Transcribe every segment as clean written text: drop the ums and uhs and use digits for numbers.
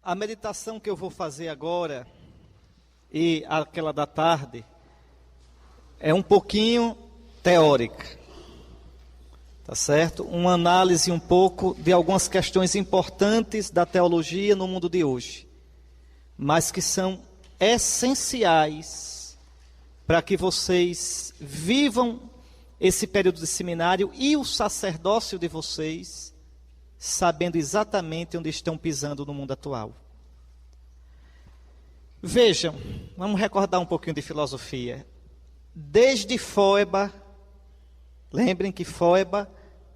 A meditação que eu vou fazer agora e aquela da tarde é um pouquinho teórica, tá certo? Uma análise um pouco de algumas questões importantes da teologia no mundo de hoje, mas que são essenciais para que vocês vivam esse período de seminário e o sacerdócio de vocês, sabendo exatamente onde estão pisando no mundo atual. Vejam, vamos recordar um pouquinho de filosofia. Desde Feuerbach, lembrem que Feuerbach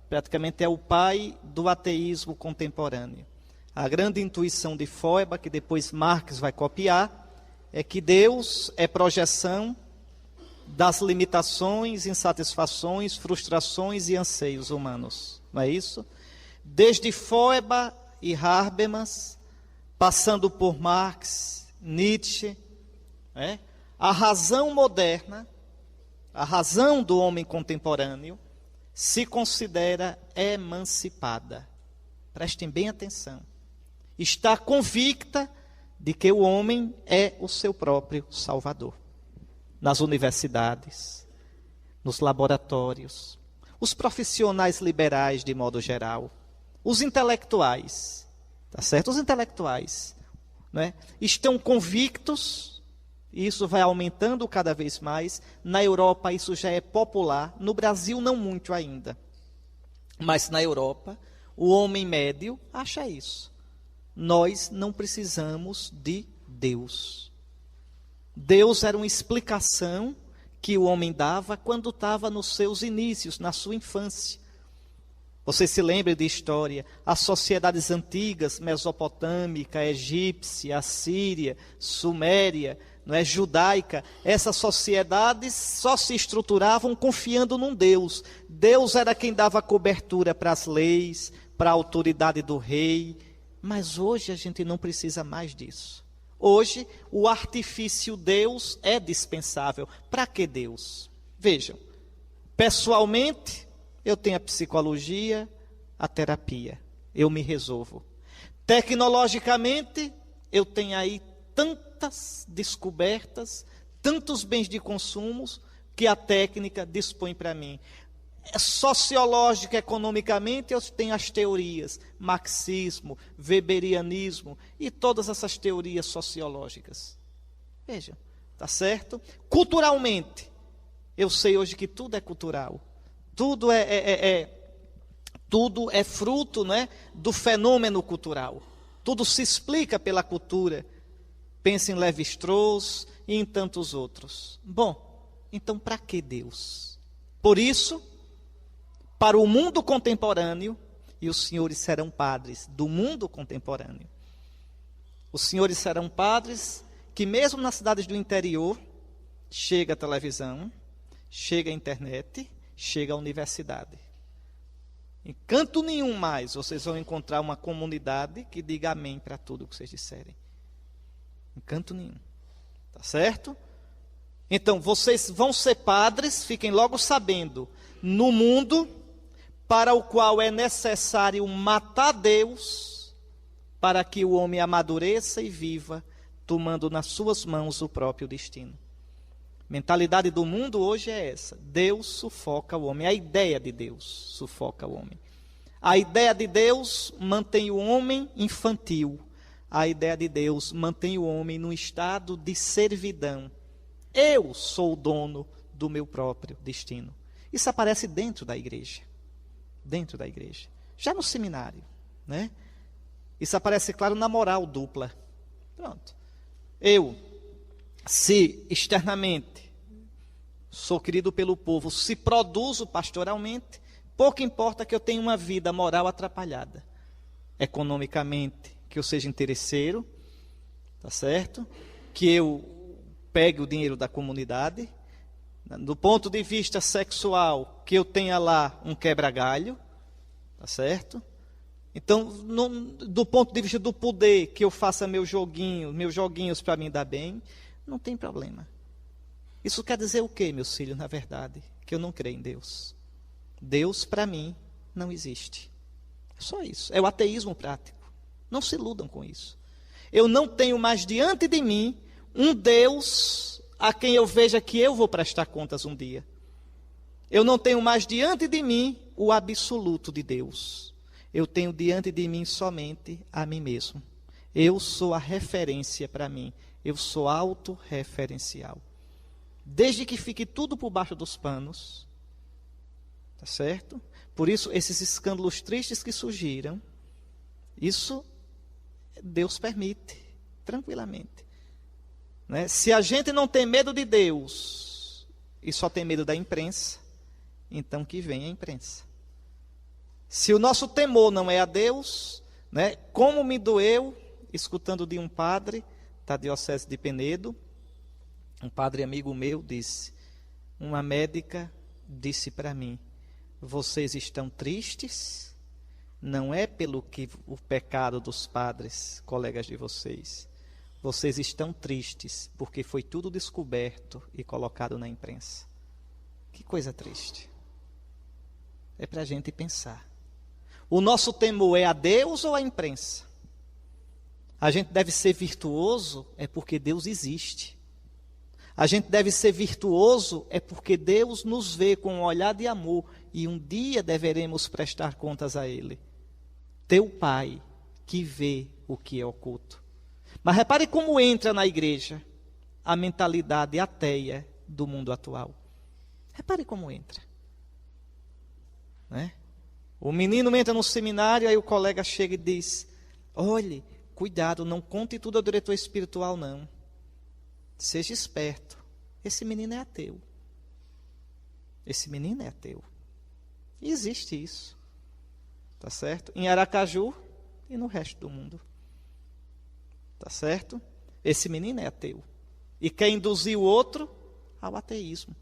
praticamente é o pai do ateísmo contemporâneo. A grande intuição de Feuerbach, que depois Marx vai copiar, é que Deus é projeção das limitações, insatisfações, frustrações e anseios humanos. Não é isso? Desde Feuerbach e Habermas, passando por Marx, Nietzsche, a razão moderna, a razão do homem contemporâneo, se considera emancipada. Prestem bem atenção. Está convicta de que o homem é o seu próprio salvador. Nas universidades, nos laboratórios, os profissionais liberais de modo geral, os intelectuais, tá certo? Os intelectuais, né? Estão convictos, e isso vai aumentando cada vez mais. Na Europa isso já é popular, no Brasil não muito ainda, mas na Europa o homem médio acha isso. Nós não precisamos de Deus. Deus era uma explicação que o homem dava quando estava nos seus inícios, na sua infância. Você se lembra de história, as sociedades antigas, mesopotâmica, egípcia, assíria, suméria, não é, judaica, essas sociedades só se estruturavam confiando num Deus. Deus era quem dava cobertura para as leis, para a autoridade do rei, mas hoje a gente não precisa mais disso. Hoje, o artifício Deus é dispensável. Para que Deus? Vejam, pessoalmente, eu tenho a psicologia, a terapia. Eu me resolvo. Tecnologicamente, eu tenho aí tantas descobertas, tantos bens de consumo que a técnica dispõe para mim. Sociológica, economicamente, eu tenho as teorias, marxismo, weberianismo e todas essas teorias sociológicas. Vejam, tá certo? Culturalmente, eu sei hoje que tudo é cultural. Tudo tudo é fruto, né, do fenômeno cultural. Tudo se explica pela cultura. Pense em Lévi-Strauss e em tantos outros. Bom, então para que Deus? Por isso, para o mundo contemporâneo, e os senhores serão padres do mundo contemporâneo. Os senhores serão padres que mesmo nas cidades do interior, chega a televisão, chega a internet, chega a universidade. Em canto nenhum mais vocês vão encontrar uma comunidade que diga amém para tudo que vocês disserem. Em canto nenhum. Tá certo? Então, vocês vão ser padres, fiquem logo sabendo, no mundo para o qual é necessário matar Deus, para que o homem amadureça e viva, tomando nas suas mãos o próprio destino. Mentalidade do mundo hoje é essa. Deus sufoca o homem. A ideia de Deus sufoca o homem. A ideia de Deus mantém o homem infantil. A ideia de Deus mantém o homem num estado de servidão. Eu sou o dono do meu próprio destino. Isso aparece dentro da igreja. Dentro da igreja. Já no seminário, né? Isso aparece, claro, na moral dupla. Pronto. Eu, se externamente sou querido pelo povo, se produzo pastoralmente, pouco importa que eu tenha uma vida moral atrapalhada. Economicamente, que eu seja interesseiro, tá certo? Que eu pegue o dinheiro da comunidade. Do ponto de vista sexual, que eu tenha lá um quebra-galho, tá certo? Então, do ponto de vista do poder, que eu faça meus joguinhos para me dar bem, não tem problema. Isso quer dizer o quê, meus filhos, na verdade? Que eu não creio em Deus. Deus, para mim, não existe. É só isso. É o ateísmo prático. Não se iludam com isso. Eu não tenho mais diante de mim um Deus a quem eu veja que eu vou prestar contas um dia. Eu não tenho mais diante de mim o absoluto de Deus. Eu tenho diante de mim somente a mim mesmo. Eu sou a referência para mim. Eu sou autorreferencial. Desde que fique tudo por baixo dos panos, tá certo? Por isso, esses escândalos tristes que surgiram, isso Deus permite, tranquilamente. Né? Se a gente não tem medo de Deus e só tem medo da imprensa, então que venha a imprensa. Se o nosso temor não é a Deus, né? Como me doeu, escutando de um padre da Diocese de Penedo, um padre amigo meu disse, uma médica disse para mim, vocês estão tristes? Não é pelo que o pecado dos padres, colegas de vocês. Vocês estão tristes porque foi tudo descoberto e colocado na imprensa. Que coisa triste. É para a gente pensar. O nosso temor é a Deus ou a imprensa? A gente deve ser virtuoso é porque Deus existe. A gente deve ser virtuoso é porque Deus nos vê com um olhar de amor e um dia deveremos prestar contas a Ele. Teu Pai que vê o que é oculto. Mas repare como entra na igreja a mentalidade ateia do mundo atual. Repare como entra. Né? O menino entra no seminário, aí o colega chega e diz, olhe, cuidado, não conte tudo ao diretor espiritual não. Seja esperto. Esse menino é ateu. Esse menino é ateu. E existe isso. Tá certo? Em Aracaju e no resto do mundo. Tá certo? Esse menino é ateu. E quer induzir o outro ao ateísmo.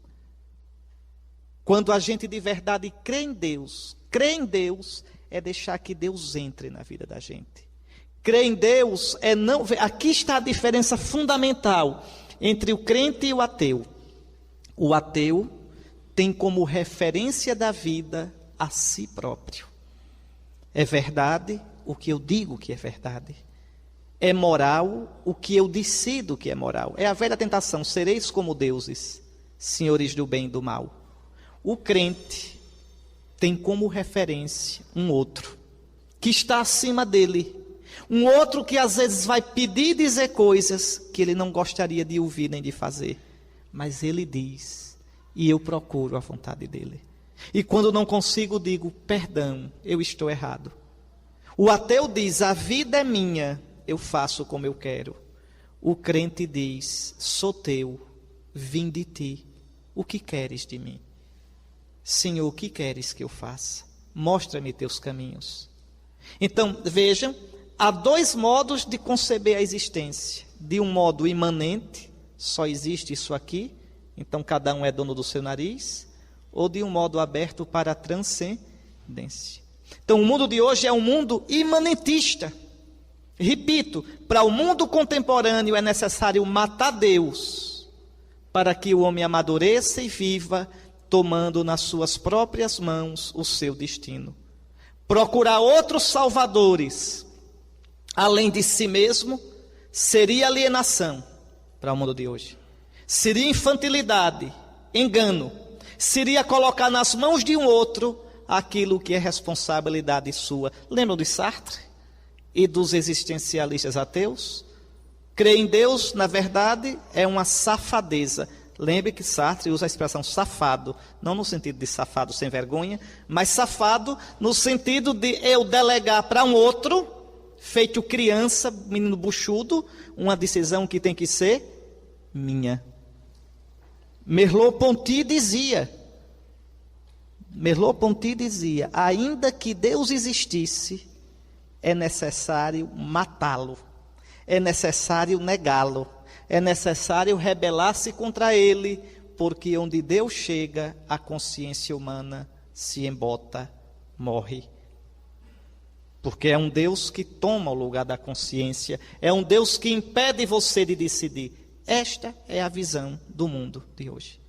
Quando a gente de verdade crê em Deus é deixar que Deus entre na vida da gente. Crer em Deus é não... Aqui está a diferença fundamental entre o crente e o ateu. O ateu tem como referência da vida a si próprio. É verdade o que eu digo que é verdade. É moral o que eu decido que é moral. É a velha tentação, sereis como deuses, senhores do bem e do mal. O crente tem como referência um outro, que está acima dele. Um outro que às vezes vai pedir e dizer coisas que ele não gostaria de ouvir nem de fazer. Mas ele diz, e eu procuro a vontade dele. E quando não consigo, digo, perdão, eu estou errado. O ateu diz, a vida é minha, eu faço como eu quero. O crente diz, sou teu, vim de ti, o que queres de mim? Senhor, o que queres que eu faça? Mostra-me teus caminhos. Então, vejam, há dois modos de conceber a existência. De um modo imanente, só existe isso aqui, então cada um é dono do seu nariz, ou de um modo aberto para a transcendência. Então o mundo de hoje é um mundo imanentista. Repito, para o mundo contemporâneo é necessário matar Deus, para que o homem amadureça e viva, tomando nas suas próprias mãos o seu destino. Procurar outros salvadores, além de si mesmo, seria alienação para o mundo de hoje. Seria infantilidade, engano. Seria colocar nas mãos de um outro aquilo que é responsabilidade sua. Lembram de Sartre e dos existencialistas ateus? Crer em Deus, na verdade, é uma safadeza. Lembre que Sartre usa a expressão safado, não no sentido de safado sem vergonha, mas safado no sentido de eu delegar para um outro, feito criança, menino buchudo, uma decisão que tem que ser minha. Merleau-Ponty dizia, ainda que Deus existisse, é necessário matá-lo, é necessário negá-lo, é necessário rebelar-se contra ele, porque onde Deus chega, a consciência humana se embota, morre. Porque é um Deus que toma o lugar da consciência, é um Deus que impede você de decidir. Esta é a visão do mundo de hoje.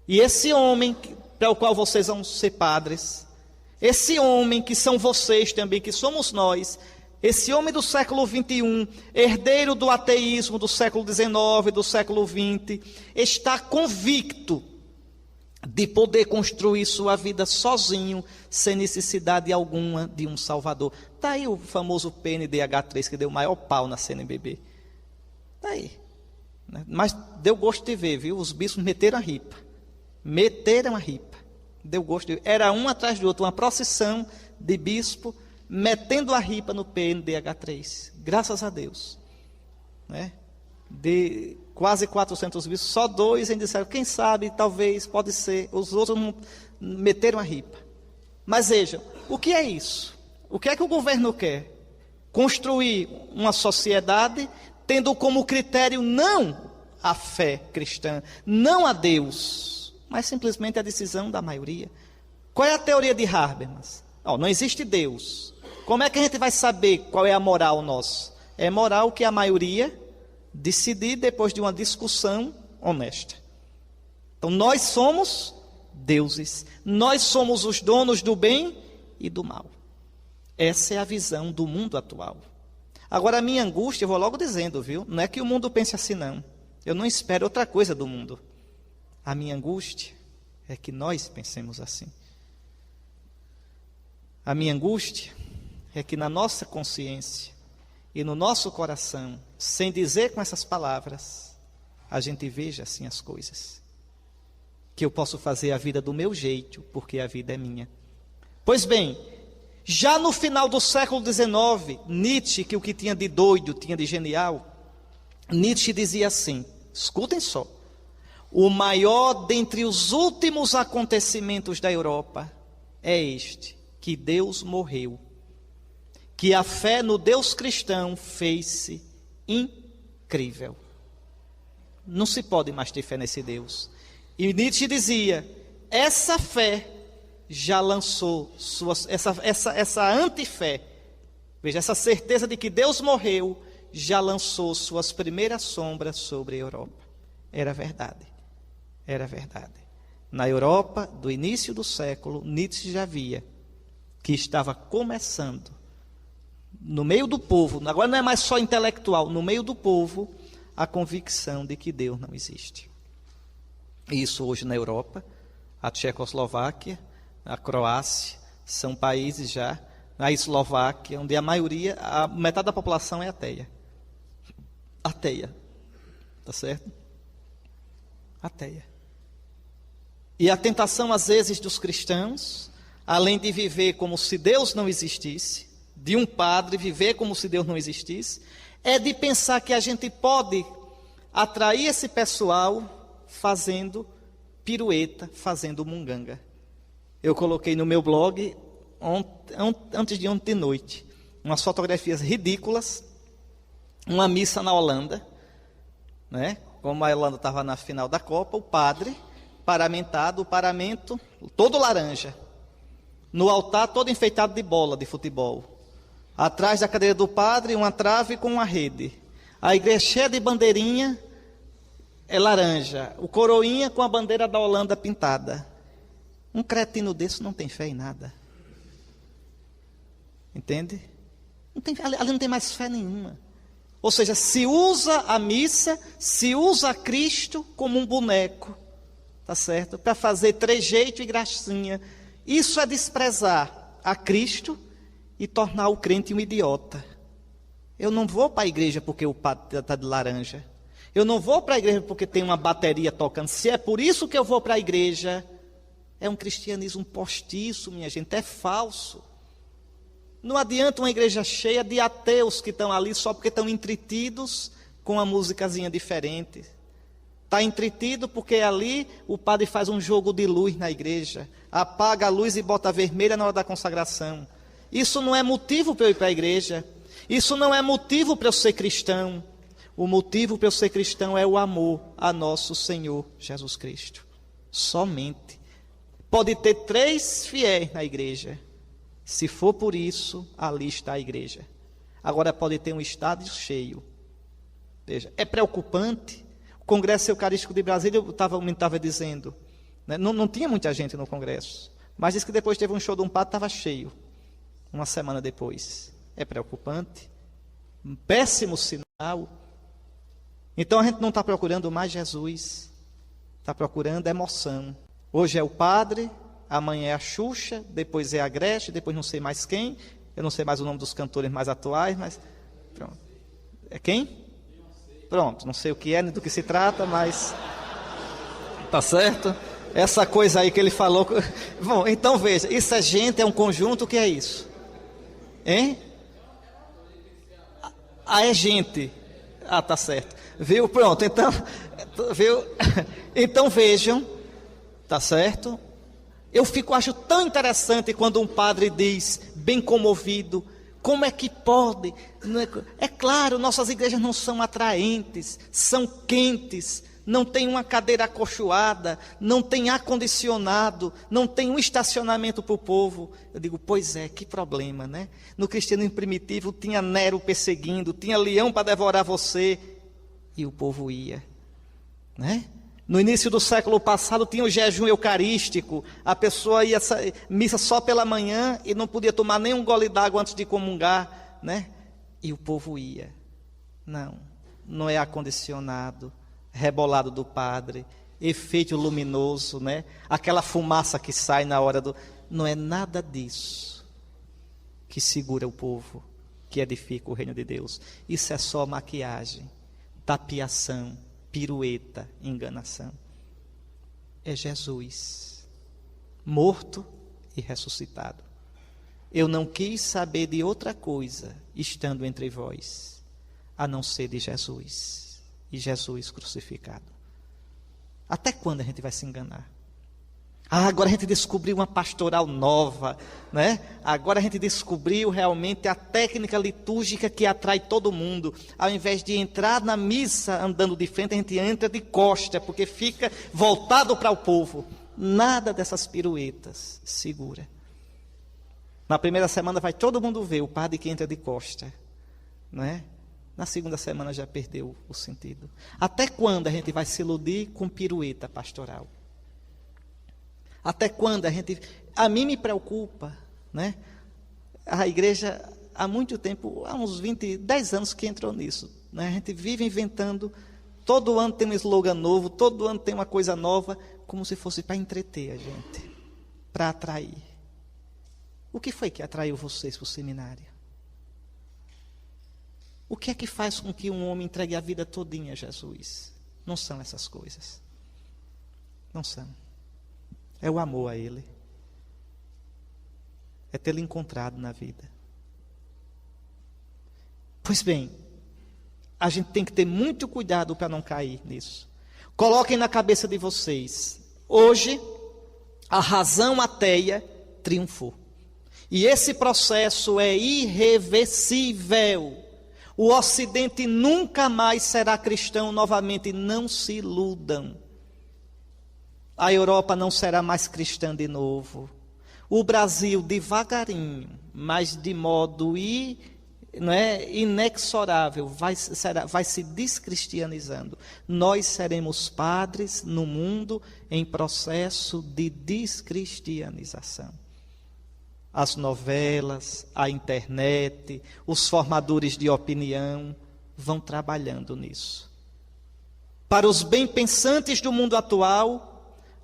E esse homem para o qual vocês vão ser padres, esse homem que são vocês também, que somos nós, Esse homem do século XXI, herdeiro do ateísmo do século XIX, do século XX, está convicto de poder construir sua vida sozinho, sem necessidade alguma de um salvador. Está aí o famoso PNDH3, que deu o maior pau na CNBB. Está aí. Mas deu gosto de ver, viu? Os bispos meteram a ripa. Meteram a ripa. Deu gosto de ver. Era um atrás do outro, uma procissão de bispo, metendo a ripa no PNDH3. Graças a Deus. Né? De quase 400 bispos, só 2 ainda disseram, quem sabe, talvez, pode ser. Os outros não meteram a ripa. Mas vejam, o que é isso? O que é que o governo quer? Construir uma sociedade tendo como critério não a fé cristã, não a Deus, mas simplesmente a decisão da maioria. Qual é a teoria de Habermas? Não existe Deus. Como é que a gente vai saber qual é a moral nossa? É moral que a maioria decidir depois de uma discussão honesta. Então nós somos deuses, nós somos os donos do bem e do mal. Essa é a visão do mundo atual. Agora a minha angústia, eu vou logo dizendo, viu? Não é que o mundo pense assim não. Eu não espero outra coisa do mundo. A minha angústia é que nós pensemos assim. A minha angústia é que na nossa consciência e no nosso coração, sem dizer com essas palavras, a gente veja assim as coisas. Que eu posso fazer a vida do meu jeito, porque a vida é minha. Pois bem, já no final do século XIX, Nietzsche, que o que tinha de doido, tinha de genial, Nietzsche dizia assim, escutem só, o maior dentre os últimos acontecimentos da Europa é este, que Deus morreu, que a fé no Deus cristão fez-se incrível. Não se pode mais ter fé nesse Deus. E Nietzsche dizia, essa fé já lançou essa antifé, veja, essa certeza de que Deus morreu, já lançou suas primeiras sombras sobre a Europa. Era verdade. Era verdade. Na Europa, do início do século, Nietzsche já via que estava começando, no meio do povo, agora não é mais só intelectual, no meio do povo, a convicção de que Deus não existe. Isso hoje na Europa, a Tchecoslováquia, a Croácia, são países já, na Eslováquia, onde a maioria, a metade da população é ateia. Ateia. Tá certo? Ateia. E a tentação, às vezes, dos cristãos, além de viver como se Deus não existisse, de um padre viver como se Deus não existisse, é de pensar que a gente pode atrair esse pessoal fazendo pirueta, fazendo munganga. Eu coloquei no meu blog, antes de ontem de noite, umas fotografias ridículas, uma missa na Holanda, né? Como a Holanda estava na final da Copa, o padre paramentado, o paramento todo laranja, no altar todo enfeitado de bola de futebol, atrás da cadeira do padre uma trave com uma rede, a igreja cheia de bandeirinha é laranja, o coroinha com a bandeira da Holanda pintada. Um cretino desse não tem fé em nada. Entende? Ali não tem mais fé nenhuma. Ou seja, se usa a missa, se usa a Cristo como um boneco, tá certo? Para fazer trejeito e gracinha. Isso é desprezar a Cristo e tornar o crente um idiota. Eu não vou para a igreja porque o padre está de laranja. Eu não vou para a igreja porque tem uma bateria tocando. Se é por isso que eu vou para a igreja, é um cristianismo postiço, minha gente, é falso. Não adianta uma igreja cheia de ateus que estão ali só porque estão entretidos com uma musicazinha diferente. Está entretido porque ali o padre faz um jogo de luz na igreja, apaga a luz e bota a vermelha na hora da consagração. Isso não é motivo para eu ir para a igreja. Isso não é motivo para eu ser cristão. O motivo para eu ser cristão é o amor a nosso Senhor Jesus Cristo. Somente. Pode ter 3 fiéis na igreja. Se for por isso, ali está a igreja. Agora pode ter um estádio cheio. Veja, é preocupante. O Congresso Eucarístico de Brasília, eu estava dizendo, né, não tinha muita gente no Congresso. Mas disse que depois teve um show de um padre, estava cheio. Uma semana depois. é preocupante, um péssimo sinal. Então a gente não está procurando mais Jesus, está procurando emoção. Hoje é o padre, amanhã é a Xuxa, depois é a Gretchen, depois não sei mais quem, eu não sei mais o nome dos cantores mais atuais, mas pronto. É quem? Pronto, não sei o que é, nem do que se trata, mas tá certo? Essa coisa aí que ele falou. Bom, então veja, isso é gente, é um conjunto, o que é isso? Hein? Ah, é gente. Ah, tá certo. Viu? Pronto, então, viu? Então vejam, tá certo? Acho tão interessante quando um padre diz, bem comovido, como é que pode? É claro, nossas igrejas não são atraentes, são quentes, não tem uma cadeira acolchoada, não tem ar-condicionado, não tem um estacionamento para o povo. Eu digo, pois é, que problema, né? No cristianismo primitivo tinha Nero perseguindo, tinha leão para devorar você, e o povo ia, né? No início do século passado tinha o jejum eucarístico, a pessoa ia missa só pela manhã e não podia tomar nem um gole d'água antes de comungar, né? E o povo ia. Não é ar-condicionado, rebolado do padre, efeito luminoso, né? Aquela fumaça que sai na hora do... Não é nada disso que segura o povo, que edifica o reino de Deus. Isso é só maquiagem, tapiação, pirueta, enganação. É Jesus, morto e ressuscitado. Eu não quis saber de outra coisa, estando entre vós, a não ser de Jesus, e Jesus crucificado. Até quando a gente vai se enganar? Agora a gente descobriu uma pastoral nova, né? Agora a gente descobriu realmente a técnica litúrgica que atrai todo mundo. Ao invés de entrar na missa andando de frente, a gente entra de costa, porque fica voltado para o povo. Nada dessas piruetas segura. Na primeira semana vai todo mundo ver o padre que entra de costa, né? Na segunda semana já perdeu o sentido. Até quando a gente vai se iludir com pirueta pastoral? Até quando a gente... A mim me preocupa, né? A igreja, há muito tempo, há uns 10 anos que entrou nisso, né? A gente vive inventando, todo ano tem um slogan novo, todo ano tem uma coisa nova, como se fosse para entreter a gente, para atrair. O que foi que atraiu vocês para o seminário? O que é que faz com que um homem entregue a vida todinha a Jesus? Não são essas coisas. Não são. É o amor a Ele. É tê-lo encontrado na vida. Pois bem, a gente tem que ter muito cuidado para não cair nisso. Coloquem na cabeça de vocês, hoje, a razão ateia triunfou. E esse processo é irreversível. O Ocidente nunca mais será cristão novamente, não se iludam. A Europa não será mais cristã de novo. O Brasil, devagarinho, mas de modo inexorável, vai se descristianizando. Nós seremos padres no mundo em processo de descristianização. As novelas, a internet, os formadores de opinião vão trabalhando nisso. Para os bem-pensantes do mundo atual,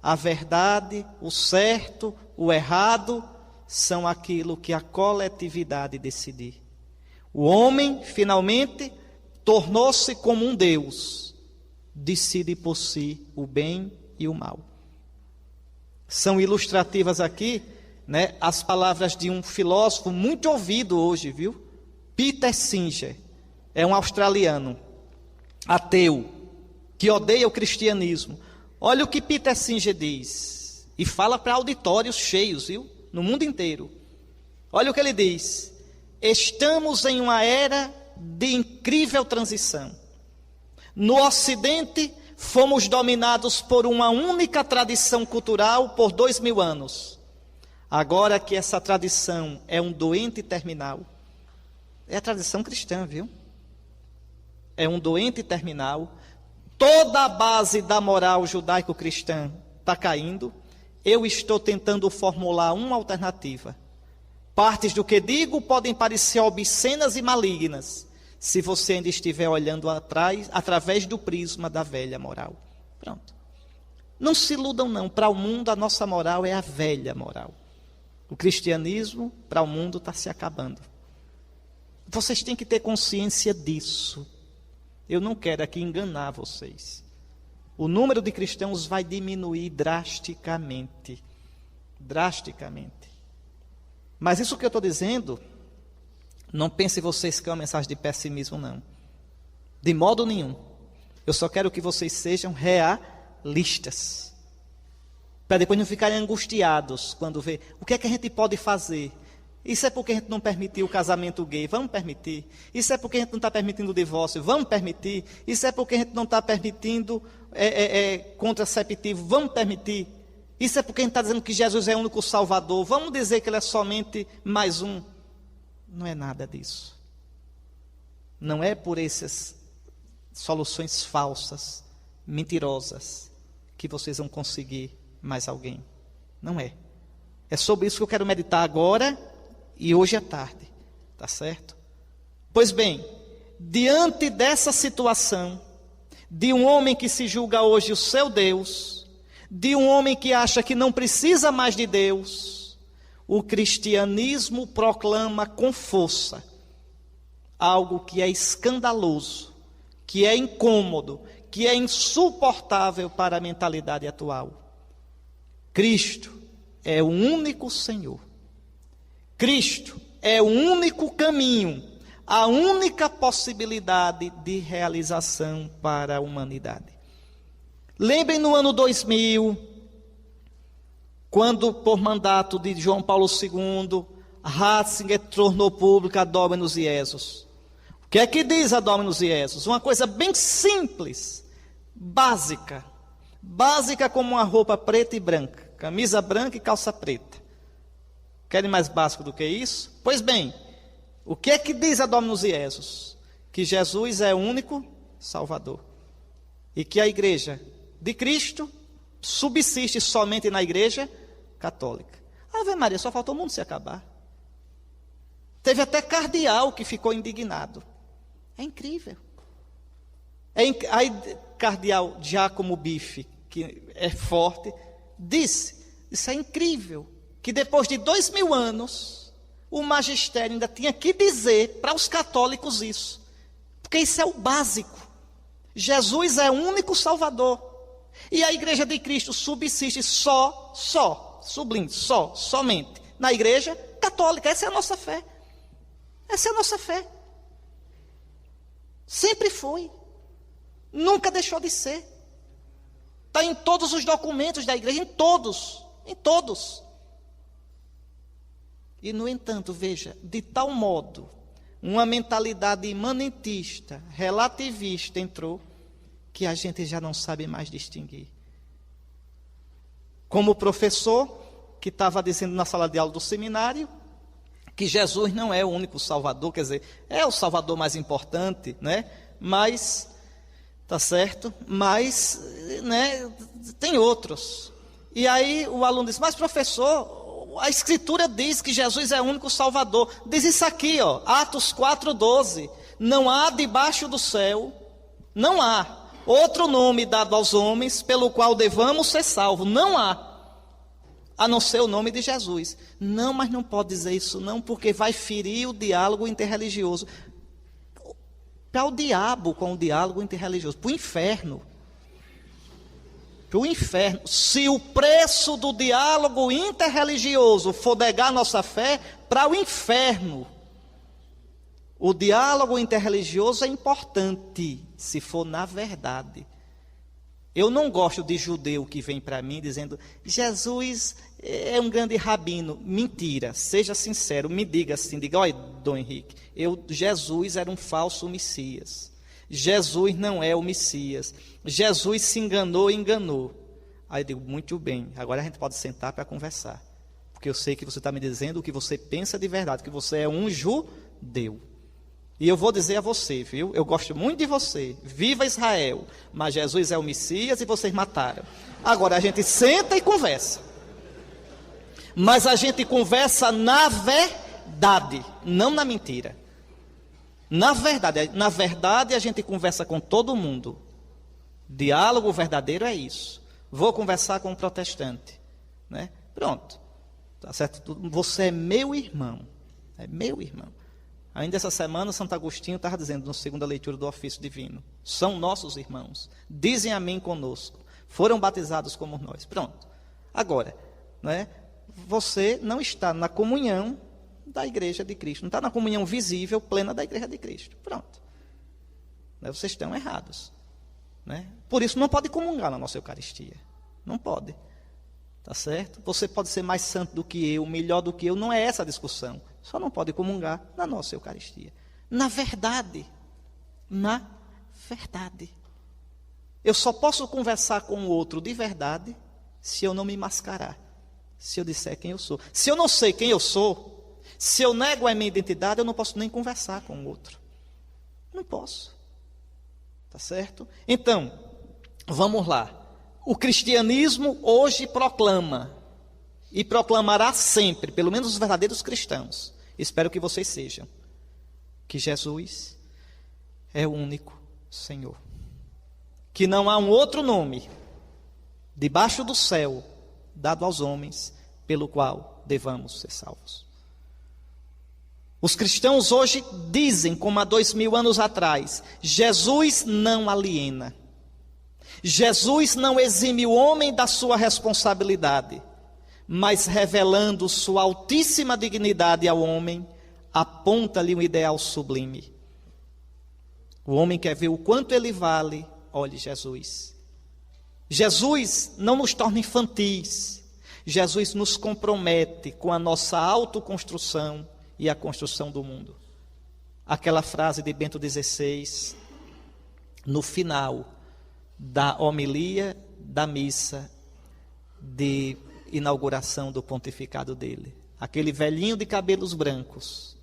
a verdade, o certo, o errado, são aquilo que a coletividade decidir. O homem, finalmente, tornou-se como um Deus, decide por si o bem e o mal. São ilustrativas aqui, né, as palavras de um filósofo muito ouvido hoje, viu? Peter Singer, é um australiano, ateu, que odeia o cristianismo. Olha o que Peter Singer diz, e fala para auditórios cheios, viu? No mundo inteiro. Olha o que ele diz: estamos em uma era de incrível transição. No Ocidente, fomos dominados por uma única tradição cultural por 2000 anos. Agora que essa tradição é um doente terminal, é a tradição cristã, viu? É um doente terminal. Toda a base da moral judaico-cristã está caindo. Eu estou tentando formular uma alternativa. Partes do que digo podem parecer obscenas e malignas, se você ainda estiver olhando através do prisma da velha moral. Pronto. Não se iludam não, para o mundo a nossa moral é a velha moral. O cristianismo, para o mundo, está se acabando. Vocês têm que ter consciência disso. Eu não quero aqui enganar vocês. O número de cristãos vai diminuir drasticamente. Drasticamente. Mas isso que eu estou dizendo, não pensem vocês que é uma mensagem de pessimismo, não. De modo nenhum. Eu só quero que vocês sejam realistas. Para depois não ficarem angustiados quando vê o que é que a gente pode fazer. Isso é porque a gente não permitiu o casamento gay, vamos permitir. Isso é porque a gente não está permitindo o divórcio, vamos permitir. Isso é porque a gente não está permitindo contraceptivo, vamos permitir. Isso é porque a gente está dizendo que Jesus é o único Salvador, vamos dizer que Ele é somente mais um. Não é nada disso. Não é por essas soluções falsas, mentirosas, que vocês vão conseguir mais alguém. Não é. É sobre isso que eu quero meditar agora e hoje à tarde. Tá certo? Pois bem, diante dessa situação, de um homem que se julga hoje o seu Deus, de um homem que acha que não precisa mais de Deus, o cristianismo proclama com força algo que é escandaloso, que é incômodo, que é insuportável para a mentalidade atual. Cristo é o único Senhor. Cristo é o único caminho, a única possibilidade de realização para a humanidade. Lembrem no ano 2000, quando por mandato de João Paulo II, Ratzinger tornou pública a Dominus Iesus. O que é que diz a Dominus Iesus? Uma coisa bem simples, básica como uma roupa preta e branca, camisa branca e calça preta. Querem mais básico do que isso? Pois bem, o que é que diz a Dominus Iesus? Que Jesus é o único Salvador. E que a igreja de Cristo subsiste somente na igreja católica. Ave Maria, só faltou o mundo se acabar. Teve até cardeal que ficou indignado. É incrível. Aí cardeal Giacomo Biffi, que é forte, disse, isso é incrível, que depois de 2000 anos, o magistério ainda tinha que dizer para os católicos isso. Porque isso é o básico. Jesus é o único Salvador. E a igreja de Cristo subsiste somente na igreja católica. Essa é a nossa fé. Essa é a nossa fé. Sempre foi. Nunca deixou de ser. Está em todos os documentos da igreja, em todos. E, no entanto, veja, de tal modo, uma mentalidade imanentista, relativista entrou, que a gente já não sabe mais distinguir. Como o professor que estava dizendo na sala de aula do seminário, que Jesus não é o único Salvador, quer dizer, é o Salvador mais importante, né? Mas, tá certo? Mas, né, tem outros. E aí o aluno disse, mas professor, a Escritura diz que Jesus é o único Salvador. Diz isso aqui, ó, Atos 4:12. Não há debaixo do céu, não há outro nome dado aos homens pelo qual devamos ser salvos. Não há, a não ser o nome de Jesus. Não, mas não pode dizer isso não, porque vai ferir o diálogo interreligioso. Para o diabo com o diálogo interreligioso, para o inferno. Para o inferno. Se o preço do diálogo interreligioso for negar nossa fé, para o inferno. O diálogo interreligioso é importante, se for na verdade. Eu não gosto de judeu que vem para mim dizendo, Jesus é um grande rabino. Mentira, seja sincero, me diga assim, diga, olha, Dom Henrique, Jesus era um falso Messias. Jesus não é o Messias. Jesus se enganou e enganou. Aí eu digo, muito bem, agora a gente pode sentar para conversar. Porque eu sei que você está me dizendo o que você pensa de verdade, que você é um judeu. E eu vou dizer a você, viu? Eu gosto muito de você. Viva Israel. Mas Jesus é o Messias e vocês mataram. Agora a gente senta e conversa. Mas a gente conversa na verdade, não na mentira. Na verdade a gente conversa com todo mundo. Diálogo verdadeiro é isso. Vou conversar com um protestante, né? Pronto, tá certo? Você é meu irmão, é meu irmão. Ainda essa semana Santo Agostinho estava dizendo, na segunda leitura do ofício divino, são nossos irmãos, dizem amém conosco, foram batizados como nós. Pronto. Agora, né? Você não está na comunhão da igreja de Cristo, não está na comunhão visível, plena da igreja de Cristo. Pronto. Né? Vocês estão errados. Né? Por isso não pode comungar na nossa Eucaristia. Não pode. Tá certo? Você pode ser mais santo do que eu, melhor do que eu, não é essa a discussão. Só não pode comungar na nossa Eucaristia. Na verdade. Na verdade. Eu só posso conversar com o outro de verdade se eu não me mascarar. Se eu disser quem eu sou. Se eu não sei quem eu sou, se eu nego a minha identidade, eu não posso nem conversar com o outro. Não posso. Tá certo? Então, vamos lá. O cristianismo hoje proclama, e proclamará sempre, pelo menos os verdadeiros cristãos, espero que vocês sejam, que Jesus é o único Senhor. Que não há um outro nome, debaixo do céu, dado aos homens, pelo qual devamos ser salvos. Os cristãos hoje dizem, como há 2000 anos atrás, Jesus não aliena. Jesus não exime o homem da sua responsabilidade, mas revelando sua altíssima dignidade ao homem, aponta-lhe um ideal sublime. O homem quer ver o quanto ele vale, olhe Jesus. Jesus não nos torna infantis, Jesus nos compromete com a nossa autoconstrução e a construção do mundo. Aquela frase de Bento XVI, no final da homilia da missa de inauguração do pontificado dele. Aquele velhinho de cabelos brancos,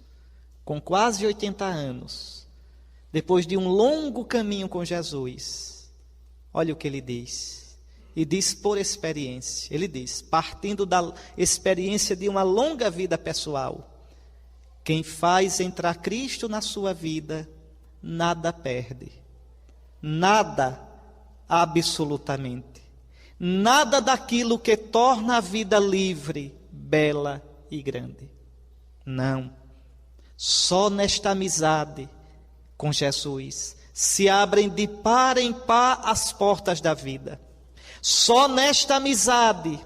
com quase 80 anos, depois de um longo caminho com Jesus, olha o que ele diz. E diz por experiência, ele diz, partindo da experiência de uma longa vida pessoal, quem faz entrar Cristo na sua vida, nada perde. Nada, absolutamente. Nada daquilo que torna a vida livre, bela e grande. Não. Só nesta amizade com Jesus se abrem de par em par as portas da vida. Só nesta amizade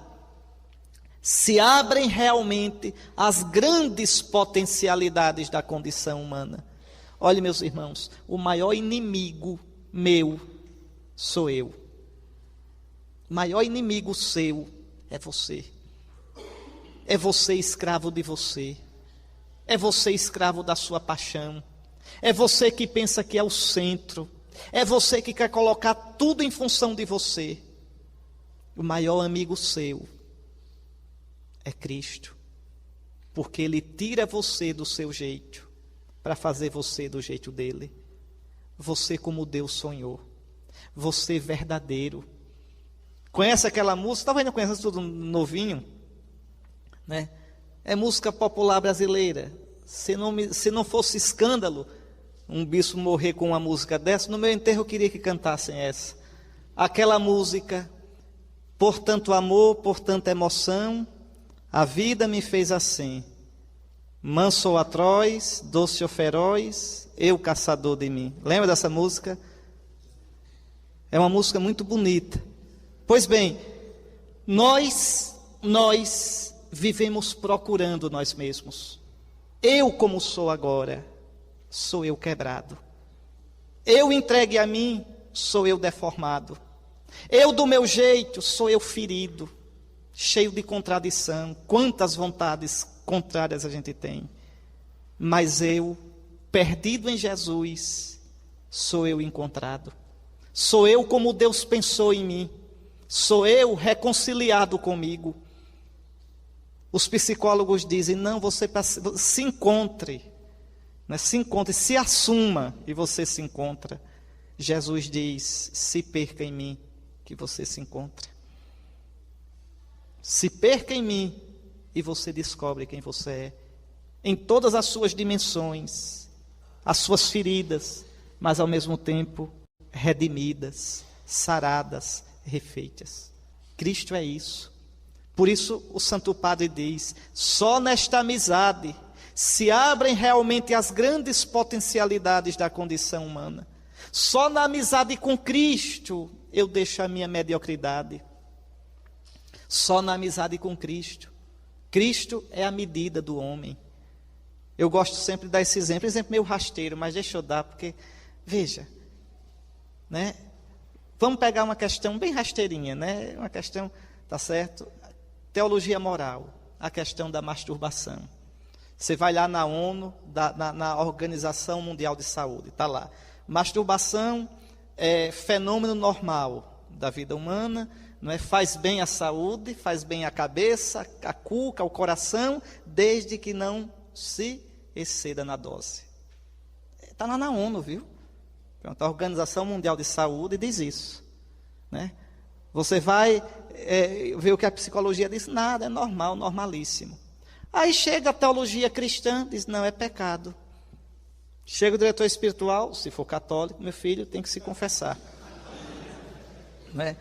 se abrem realmente as grandes potencialidades da condição humana. Olhe, meus irmãos, o maior inimigo meu sou eu. O maior inimigo seu é você. É você escravo de você. É você escravo da sua paixão. É você que pensa que é o centro. É você que quer colocar tudo em função de você. O maior amigo seu é Cristo, porque Ele tira você do seu jeito, para fazer você do jeito dEle. Você como Deus sonhou, você verdadeiro. Conhece aquela música? Talvez não conheça, tudo novinho, né? É música popular brasileira. Se não fosse escândalo um bispo morrer com uma música dessa, no meu enterro eu queria que cantassem essa. Aquela música, por tanto amor, por tanta emoção, a vida me fez assim, manso ou atroz, doce ou feroz, eu caçador de mim. Lembra dessa música? É uma música muito bonita. Pois bem, nós vivemos procurando nós mesmos. Eu como sou agora, sou eu quebrado. Eu entregue a mim, sou eu deformado. Eu do meu jeito, sou eu ferido. Cheio de contradição, quantas vontades contrárias a gente tem. Mas eu, perdido em Jesus, sou eu encontrado. Sou eu como Deus pensou em mim. Sou eu reconciliado comigo. Os psicólogos dizem, não, você se encontre, né? Se encontre, se assuma e você se encontra. Jesus diz, se perca em mim, que você se encontra. Se perca em mim, e você descobre quem você é, em todas as suas dimensões, as suas feridas, mas ao mesmo tempo redimidas, saradas, refeitas. Cristo é isso. Por isso o Santo Padre diz: só nesta amizade se abrem realmente as grandes potencialidades da condição humana. Só na amizade com Cristo eu deixo a minha mediocridade. Só na amizade com Cristo. Cristo é a medida do homem. Eu gosto sempre de dar esse exemplo meio rasteiro, mas deixa eu dar, porque, veja, né? Vamos pegar uma questão bem rasteirinha, né? Uma questão, tá certo? Teologia moral, a questão da masturbação. Você vai lá na ONU, na Organização Mundial de Saúde, está lá. Masturbação é fenômeno normal da vida humana, não é? Faz bem à saúde, faz bem à cabeça, à cuca, ao coração, desde que não se exceda na dose. Está lá na ONU, viu? Pronto, a Organização Mundial de Saúde diz isso, né? Você vai ver o que a psicologia diz, nada, é normal, normalíssimo. Aí chega a teologia cristã, diz, não, é pecado. Chega o diretor espiritual, se for católico, meu filho tem que se confessar. Né?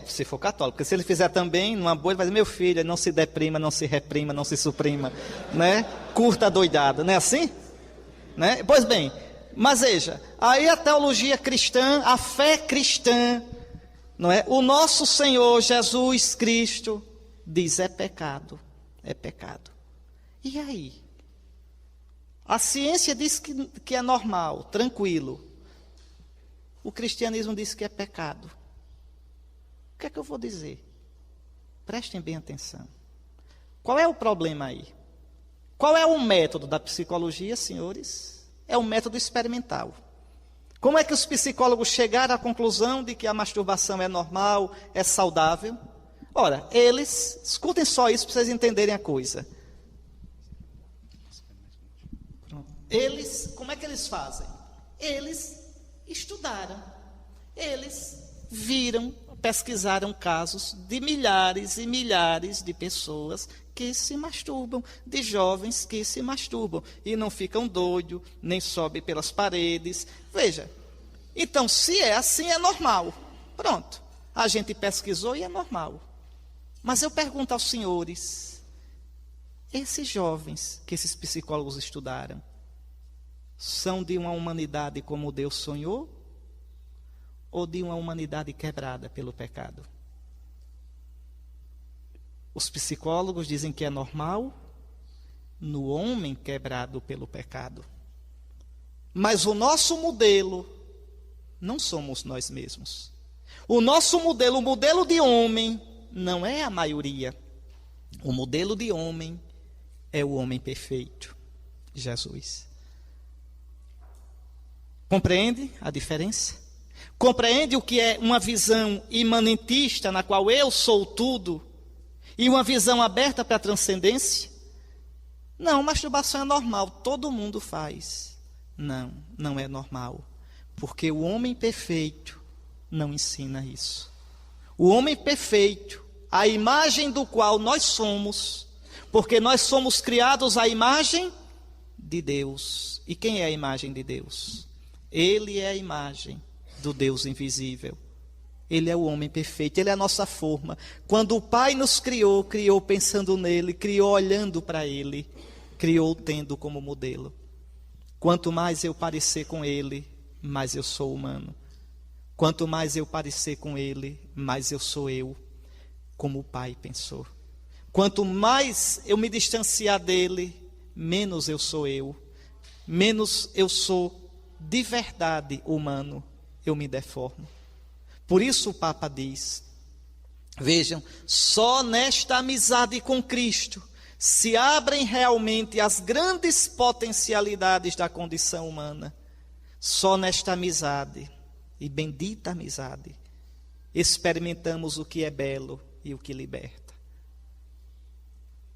Se for católico, porque se ele fizer também, numa boa, ele vai dizer, meu filho, não se deprima, não se reprima, não se suprima, né? Curta a doidada, não é assim? Né? Pois bem, mas veja, aí a teologia cristã, a fé cristã, não é? O nosso Senhor Jesus Cristo diz, é pecado, é pecado. E aí? A ciência diz que é normal, tranquilo. O cristianismo diz que é pecado. O que é que eu vou dizer? Prestem bem atenção. Qual é o problema aí? Qual é o método da psicologia, senhores? É o método experimental. Como é que os psicólogos chegaram à conclusão de que a masturbação é normal, é saudável? Ora, eles, escutem só isso para vocês entenderem a coisa. Eles, como é que eles fazem? Eles estudaram, eles viram, pesquisaram casos de milhares e milhares de pessoas que se masturbam, de jovens que se masturbam, e não ficam doidos, nem sobem pelas paredes. Veja, então se é assim é normal, pronto, a gente pesquisou e é normal. Mas eu pergunto aos senhores, esses jovens que esses psicólogos estudaram, são de uma humanidade como Deus sonhou? Ou de uma humanidade quebrada pelo pecado? Os psicólogos dizem que é normal no homem quebrado pelo pecado. Mas o nosso modelo não somos nós mesmos. O nosso modelo, o modelo de homem, não é a maioria. O modelo de homem é o homem perfeito, Jesus. Compreende a diferença? Compreende o que é uma visão imanentista, na qual eu sou tudo, e uma visão aberta para a transcendência? Não, masturbação é normal, todo mundo faz. Não, não é normal, porque o homem perfeito não ensina isso. O homem perfeito, a imagem do qual nós somos, porque nós somos criados à imagem de Deus. E quem é a imagem de Deus? Ele é a imagem do Deus invisível. Ele é o homem perfeito, ele é a nossa forma. Quando o Pai nos criou, criou pensando nele, criou olhando para ele, criou tendo como modelo. Quanto mais eu parecer com ele, mais eu sou humano. Quanto mais eu parecer com ele, mais eu sou eu, como o Pai pensou. Quanto mais eu me distanciar dele, menos eu sou eu, menos eu sou de verdade humano, eu me deformo. Por isso o Papa diz, vejam, só nesta amizade com Cristo se abrem realmente as grandes potencialidades da condição humana. Só nesta amizade, e bendita amizade, experimentamos o que é belo e o que liberta.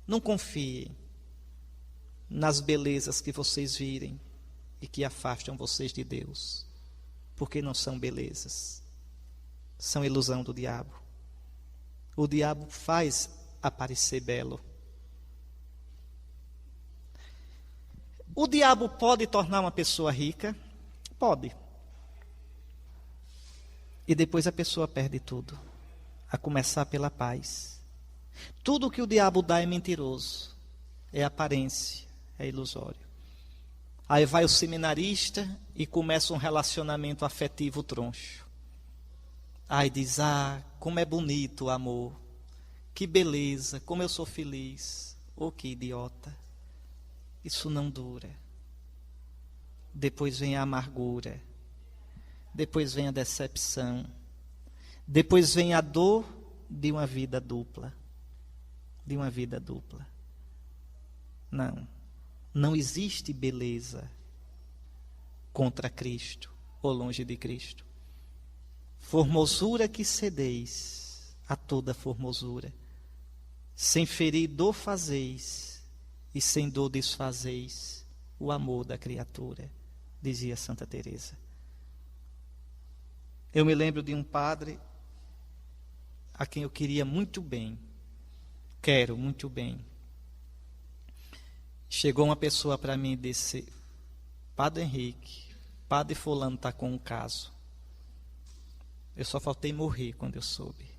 Não confiem nas belezas que vocês virem e que afastam vocês de Deus, porque não são belezas, são ilusão do diabo. O diabo faz aparecer belo, O diabo pode tornar uma pessoa rica? Pode. E depois a pessoa perde tudo, a começar pela paz. Tudo que o diabo dá é mentiroso, é aparência, é ilusório. Aí vai o seminarista e começa um relacionamento afetivo troncho. Aí diz, como é bonito o amor, que beleza, como eu sou feliz. Oh, que idiota. Isso não dura. Depois vem a amargura. Depois vem a decepção. Depois vem a dor de uma vida dupla. De uma vida dupla. Não existe beleza contra Cristo ou longe de Cristo. Formosura que cedeis a toda formosura. Sem ferir dor fazeis e sem dor desfazeis o amor da criatura, dizia Santa Teresa. Eu me lembro de um padre a quem eu queria muito bem, quero muito bem. Chegou uma pessoa para mim e disse, Padre Henrique, Padre fulano está com um caso. Eu só faltei morrer quando eu soube.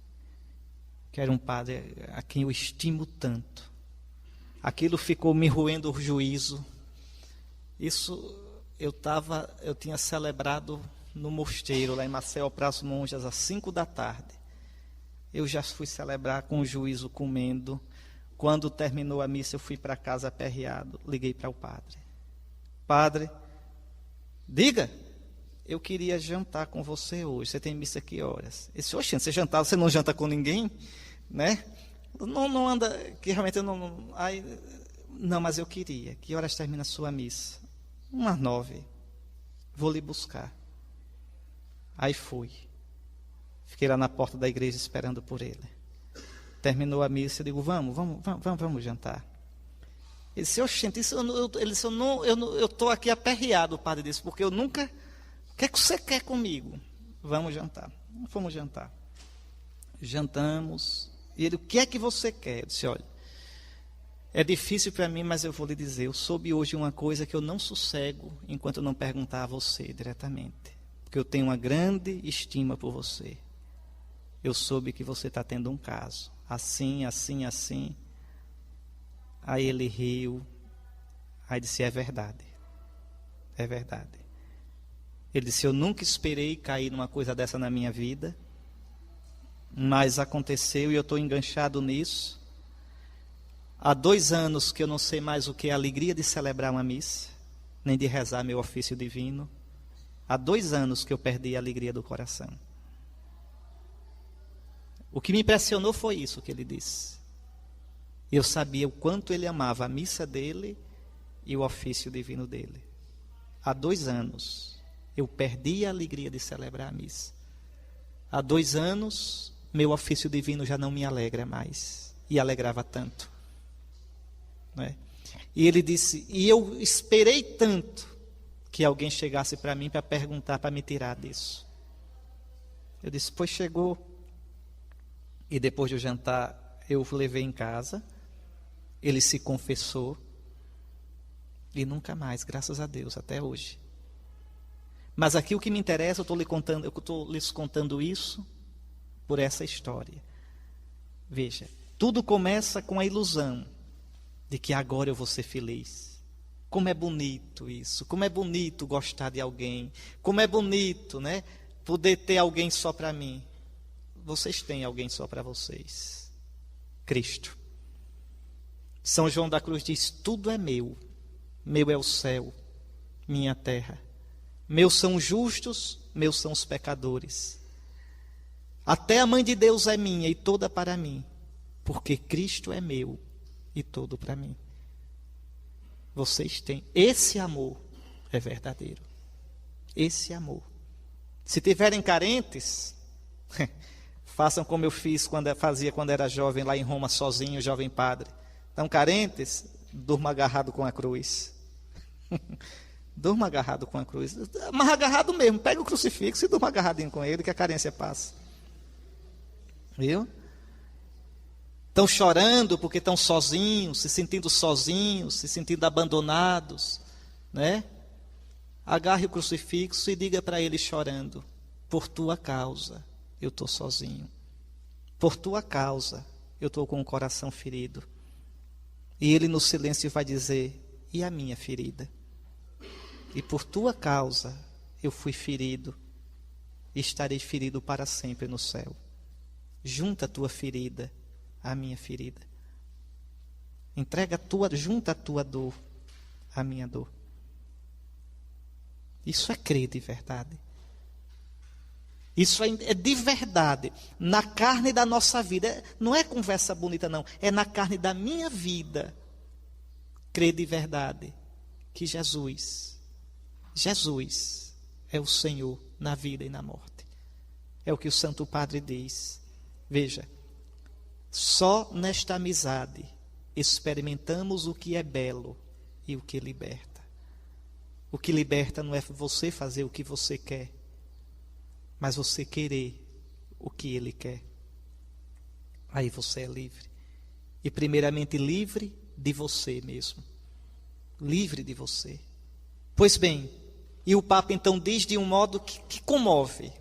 Que era um padre a quem eu estimo tanto. Aquilo ficou me roendo o juízo. Isso eu tinha celebrado no mosteiro, lá em Maceió, para as monjas, às 5 da tarde. Eu já fui celebrar com o juízo comendo. Quando terminou a missa, eu fui para casa aperreado. Liguei para o padre. Padre, diga, eu queria jantar com você hoje. Você tem missa que horas? Ele disse, oxe, você não janta com ninguém? Né? Não anda, que realmente eu não... não, mas eu queria. Que horas termina a sua missa? Umas 9. Vou lhe buscar. Aí fui. Fiquei lá na porta da igreja esperando por ele. Terminou a missa, eu digo, vamos jantar. Ele disse, oxente, eu estou aqui aperreado, o padre disse, porque eu nunca... O que é que você quer comigo? Vamos jantar. Fomos jantar. Jantamos. E ele, o que é que você quer? Eu disse, olha, é difícil para mim, mas eu vou lhe dizer, eu soube hoje uma coisa que eu não sossego enquanto eu não perguntar a você diretamente. Porque eu tenho uma grande estima por você. Eu soube que você está tendo um caso. Assim. Aí ele riu. Aí disse, é verdade. É verdade. Ele disse, eu nunca esperei cair numa coisa dessa na minha vida. Mas aconteceu e eu estou enganchado nisso. Há 2 anos que eu não sei mais o que é a alegria de celebrar uma missa, nem de rezar meu ofício divino. Há 2 anos que eu perdi a alegria do coração. O que me impressionou foi isso que ele disse. Eu sabia o quanto ele amava a missa dele e o ofício divino dele. Há 2 anos eu perdi a alegria de celebrar a missa. Há 2 anos meu ofício divino já não me alegra mais. E alegrava tanto. Não é? E ele disse, e eu esperei tanto que alguém chegasse para mim para perguntar, para me tirar disso. Eu disse, pois chegou. E depois do jantar, eu o levei em casa. Ele se confessou. E nunca mais, graças a Deus, até hoje. Mas aqui o que me interessa, eu estou lhes contando isso por essa história. Veja, tudo começa com a ilusão de que agora eu vou ser feliz. Como é bonito isso, como é bonito gostar de alguém, como é bonito, né, poder ter alguém só para mim. Vocês têm alguém só para vocês. Cristo. São João da Cruz diz, tudo é meu. Meu é o céu, minha terra. Meus são os justos, meus são os pecadores. Até a mãe de Deus é minha e toda para mim. Porque Cristo é meu e todo para mim. Vocês têm. Esse amor é verdadeiro. Esse amor. Se tiverem carentes... Façam como eu fazia quando era jovem, lá em Roma, sozinho, jovem padre. Estão carentes? Durma agarrado com a cruz. Durma agarrado com a cruz. Mas agarrado mesmo, pega o crucifixo e durma agarradinho com ele, que a carência passa. Viu? Estão chorando porque estão sozinhos, se sentindo abandonados. né? Agarre o crucifixo e diga para ele chorando: por tua causa eu estou sozinho. Por tua causa eu estou com o coração ferido. E ele no silêncio vai dizer: e a minha ferida? E por tua causa eu fui ferido e estarei ferido para sempre no céu. Junta a tua ferida à minha ferida. Junta a tua dor à minha dor. Isso é crer de verdade. Isso é de verdade, na carne da nossa vida. Não é conversa bonita, não. É na carne da minha vida. Crer de verdade que Jesus é o Senhor na vida e na morte. É o que o Santo Padre diz. Veja, só nesta amizade experimentamos o que é belo e o que liberta. O que liberta não é você fazer o que você quer, mas você querer o que Ele quer. Aí você é livre. E primeiramente livre de você mesmo. Livre de você. Pois bem, e o Papa então diz de um modo que comove.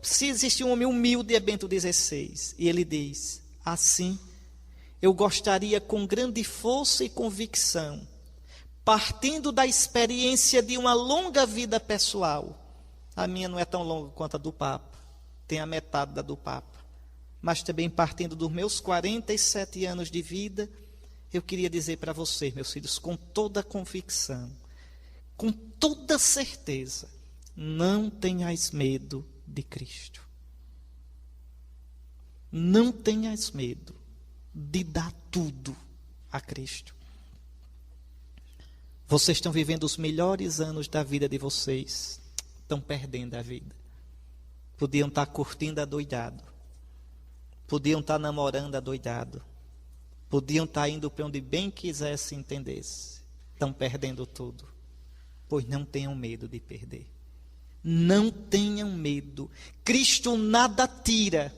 Se existe um homem humilde é Bento XVI. E ele diz: assim, eu gostaria com grande força e convicção, partindo da experiência de uma longa vida pessoal. A minha não é tão longa quanto a do Papa, tem a metade da do Papa. Mas também partindo dos meus 47 anos de vida, eu queria dizer para vocês, meus filhos, com toda convicção, com toda certeza, não tenhais medo de Cristo. Não tenhais medo de dar tudo a Cristo. Vocês estão vivendo os melhores anos da vida de vocês. Estão perdendo a vida. Podiam estar curtindo adoidado. Podiam estar namorando adoidado. Podiam estar indo para onde bem quisesse entendesse. Estão perdendo tudo. Pois não tenham medo de perder. Não tenham medo. Cristo nada tira.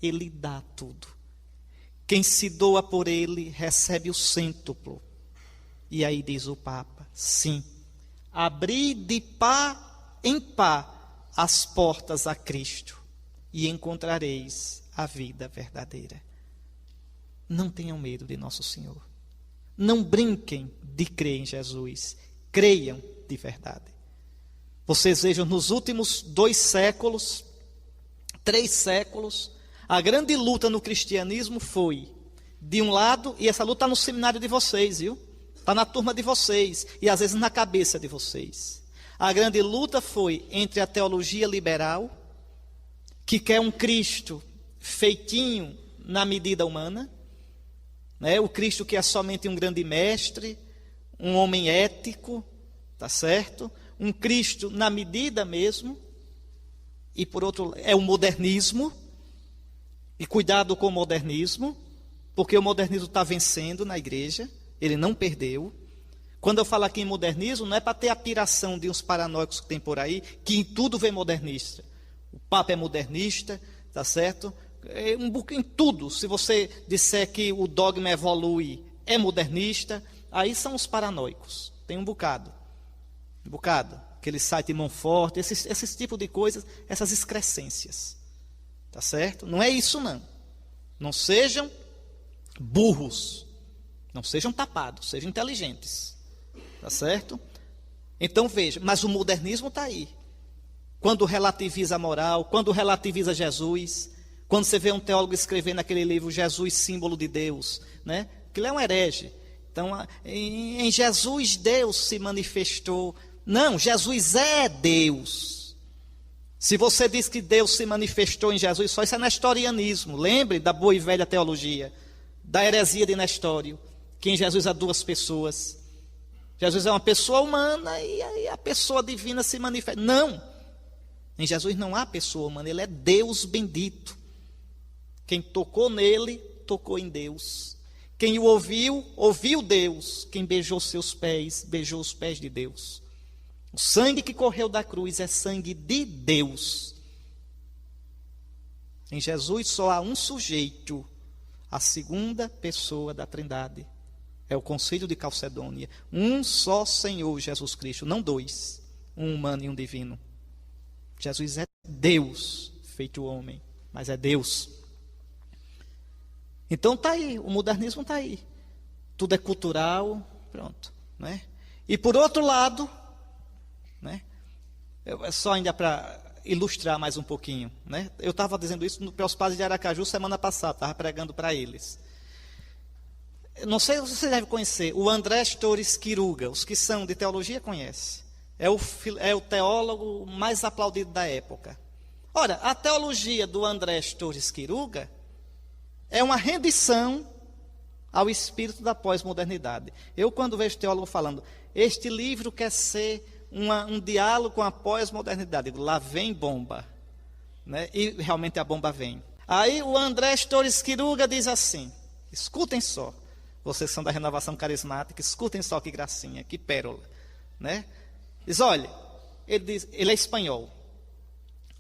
Ele dá tudo. Quem se doa por Ele recebe o cêntuplo. E aí diz o Papa: sim, abri de pá em pá as portas a Cristo e encontrareis a vida verdadeira. Não tenham medo de Nosso Senhor. Não brinquem de crer em Jesus. Creiam de verdade. Vocês vejam, nos últimos 2 séculos, 3 séculos, a grande luta no cristianismo foi, de um lado, e essa luta está no seminário de vocês, viu? Está na turma de vocês, e às vezes na cabeça de vocês. A grande luta foi entre a teologia liberal, que quer um Cristo feitinho na medida humana, né? O Cristo que é somente um grande mestre, um homem ético, tá certo? Um Cristo na medida mesmo, e por outro é o modernismo, e cuidado com o modernismo, porque o modernismo está vencendo na igreja, ele não perdeu. Quando eu falo aqui em modernismo, não é para ter a piração de uns paranoicos que tem por aí, que em tudo vem modernista. O Papa é modernista, tá certo? Em tudo, se você disser que o dogma evolui, é modernista, aí são os paranoicos. Tem um bocado. Aquele site Monfort, esses tipos de coisas, essas excrescências. Tá certo? Não é isso não. Não sejam burros. Não sejam tapados, sejam inteligentes. Tá certo? Então veja, mas o modernismo está aí. Quando relativiza a moral, quando relativiza Jesus, quando você vê um teólogo escrever naquele livro Jesus, símbolo de Deus, né? Aquilo é um herege. Então, em Jesus Deus se manifestou. Não, Jesus é Deus. Se você diz que Deus se manifestou em Jesus, só isso é nestorianismo. Lembre da boa e velha teologia, da heresia de Nestório, que em Jesus há 2 pessoas. Jesus é uma pessoa humana e aí a pessoa divina se manifesta. Não, em Jesus não há pessoa humana, Ele é Deus bendito. Quem tocou nele, tocou em Deus. Quem o ouviu, ouviu Deus. Quem beijou seus pés, beijou os pés de Deus. O sangue que correu da cruz é sangue de Deus. Em Jesus só há um sujeito, a segunda pessoa da Trindade. É o concílio de Calcedônia. Um só Senhor Jesus Cristo, não dois. Um humano e um divino. Jesus é Deus, feito homem, mas é Deus. Então está aí, o modernismo está aí. Tudo é cultural, pronto. Né? E por outro lado, né, só ainda para ilustrar mais um pouquinho, né? Eu estava dizendo isso para os padres de Aracaju semana passada, estava pregando para eles. Não sei se você deve conhecer, o Andrés Torres Quiruga, os que são de teologia conhecem. É o teólogo mais aplaudido da época. Ora, a teologia do Andrés Torres Quiruga é uma rendição ao espírito da pós-modernidade. Eu, quando vejo teólogo falando, este livro quer ser um diálogo com a pós-modernidade, digo, lá vem bomba. Né? E realmente a bomba vem. Aí o Andrés Torres Quiruga diz assim, escutem só, vocês são da renovação carismática, escutem só que gracinha, que pérola. Né? Diz, olha, ele é espanhol.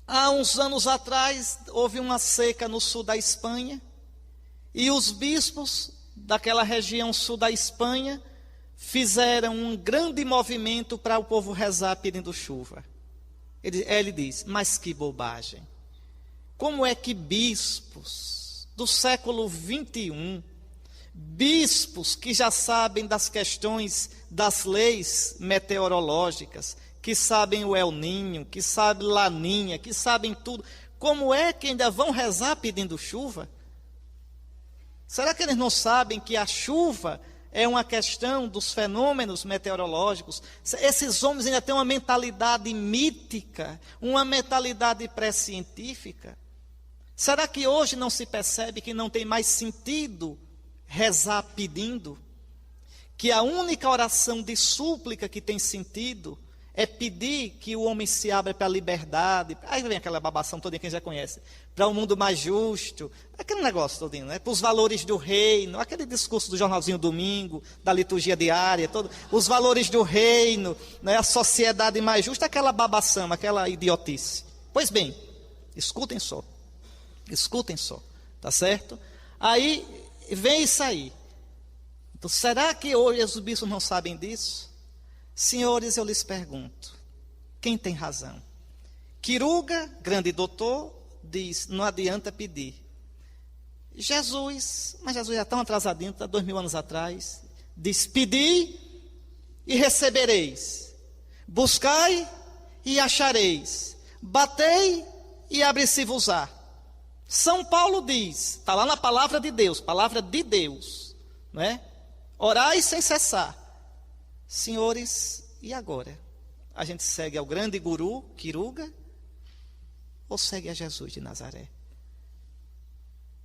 Há uns anos atrás, houve uma seca no sul da Espanha, e os bispos daquela região sul da Espanha fizeram um grande movimento para o povo rezar pedindo chuva. Ele diz, mas que bobagem. Como é que bispos do século 21, bispos que já sabem das questões das leis meteorológicas, que sabem o El Niño, que sabem Laninha, que sabem tudo, como é que ainda vão rezar pedindo chuva? Será que eles não sabem que a chuva é uma questão dos fenômenos meteorológicos? Esses homens ainda têm uma mentalidade mítica, uma mentalidade pré-científica. Será que hoje não se percebe que não tem mais sentido rezar pedindo? Que a única oração de súplica que tem sentido é pedir que o homem se abra para a liberdade. Aí vem aquela babação toda, quem já conhece. Para um mundo mais justo. Aquele negócio todinho, né? Para os valores do reino. Aquele discurso do jornalzinho domingo, da liturgia diária. Os valores do reino, né? A sociedade mais justa. Aquela babação, aquela idiotice. Pois bem, escutem só. Escutem só. Tá certo? Aí vem isso aí. Então, será que hoje os bispos não sabem disso? Senhores, eu lhes pergunto, quem tem razão? Quiruga, grande doutor, diz, não adianta pedir. Jesus, mas Jesus já está tão atrasadinho, está 2000 anos atrás, diz, pedi e recebereis, buscai e achareis, batei e abre-se-vos-á. São Paulo diz, está lá na palavra de Deus, não é? Orai sem cessar. Senhores, e agora? A gente segue ao grande guru, Quiruga, ou segue a Jesus de Nazaré?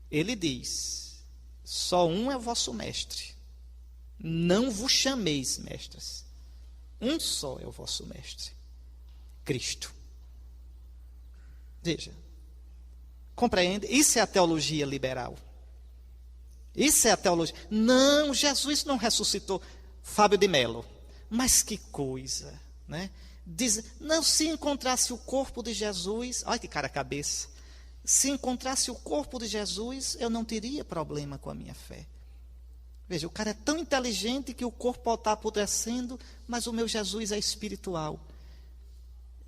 Ele diz, só um é o vosso mestre, não vos chameis mestres, um só é o vosso mestre, Cristo. Veja, compreende? Isso é a teologia liberal. Isso é a teologia. Não, Jesus não ressuscitou. Fábio de Mello. Mas que coisa, né? Diz, não, se encontrasse o corpo de Jesus, olha que cara cabeça. Se encontrasse o corpo de Jesus, eu não teria problema com a minha fé. Veja, o cara é tão inteligente que o corpo pode estar apodrecendo, mas o meu Jesus é espiritual.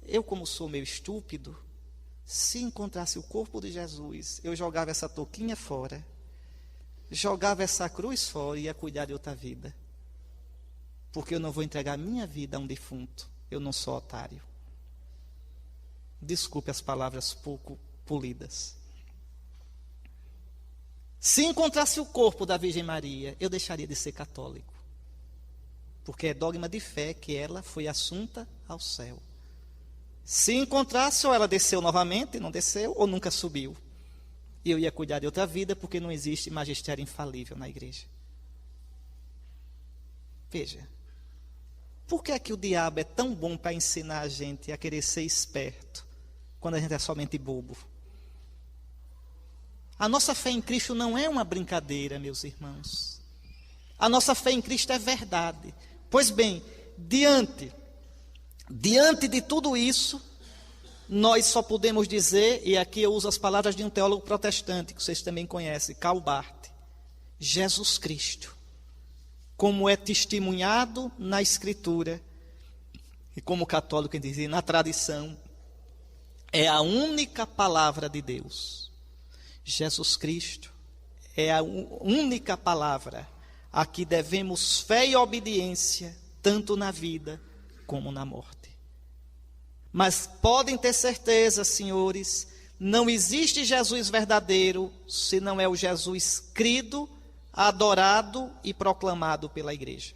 Eu, como sou meio estúpido, se encontrasse o corpo de Jesus, eu jogava essa touquinha fora, jogava essa cruz fora e ia cuidar de outra vida. Porque eu não vou entregar minha vida a um defunto. Eu não sou otário. Desculpe as palavras pouco polidas. Se encontrasse o corpo da Virgem Maria, eu deixaria de ser católico. Porque é dogma de fé que ela foi assunta ao céu. Se encontrasse, ou ela desceu novamente, não desceu, ou nunca subiu. E eu ia cuidar de outra vida, porque não existe magistério infalível na igreja. Veja. Por que é que o diabo é tão bom para ensinar a gente a querer ser esperto, quando a gente é somente bobo? A nossa fé em Cristo não é uma brincadeira, meus irmãos. A nossa fé em Cristo é verdade. Pois bem, diante de tudo isso, nós só podemos dizer, e aqui eu uso as palavras de um teólogo protestante, que vocês também conhecem, Karl Barth, Jesus Cristo como é testemunhado na Escritura, e como católico dizia, na tradição, é a única palavra de Deus. Jesus Cristo é a única palavra a que devemos fé e obediência, tanto na vida como na morte. Mas podem ter certeza, senhores, não existe Jesus verdadeiro se não é o Jesus crido, adorado e proclamado pela igreja.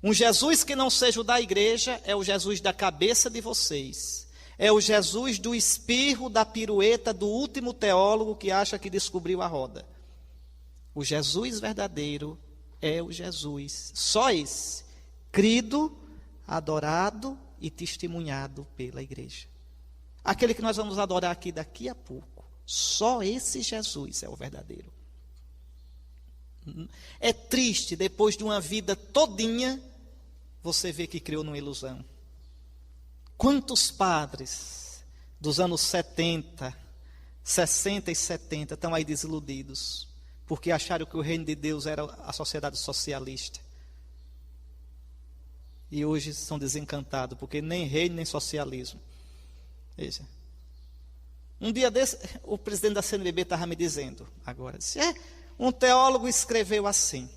Um Jesus que não seja o da igreja é o Jesus da cabeça de vocês. É o Jesus do espirro, da pirueta, do último teólogo que acha que descobriu a roda. O Jesus verdadeiro é o Jesus, só esse, crido, adorado e testemunhado pela igreja. Aquele que nós vamos adorar aqui daqui a pouco, só esse Jesus é o verdadeiro. É triste, depois de uma vida todinha, você vê que criou numa ilusão. Quantos padres dos anos 70, 60 e 70 estão aí desiludidos, porque acharam que o reino de Deus era a sociedade socialista. E hoje são desencantados, porque nem reino, nem socialismo. Veja. Um dia desse, o presidente da CNBB estava me dizendo, agora, um teólogo escreveu assim: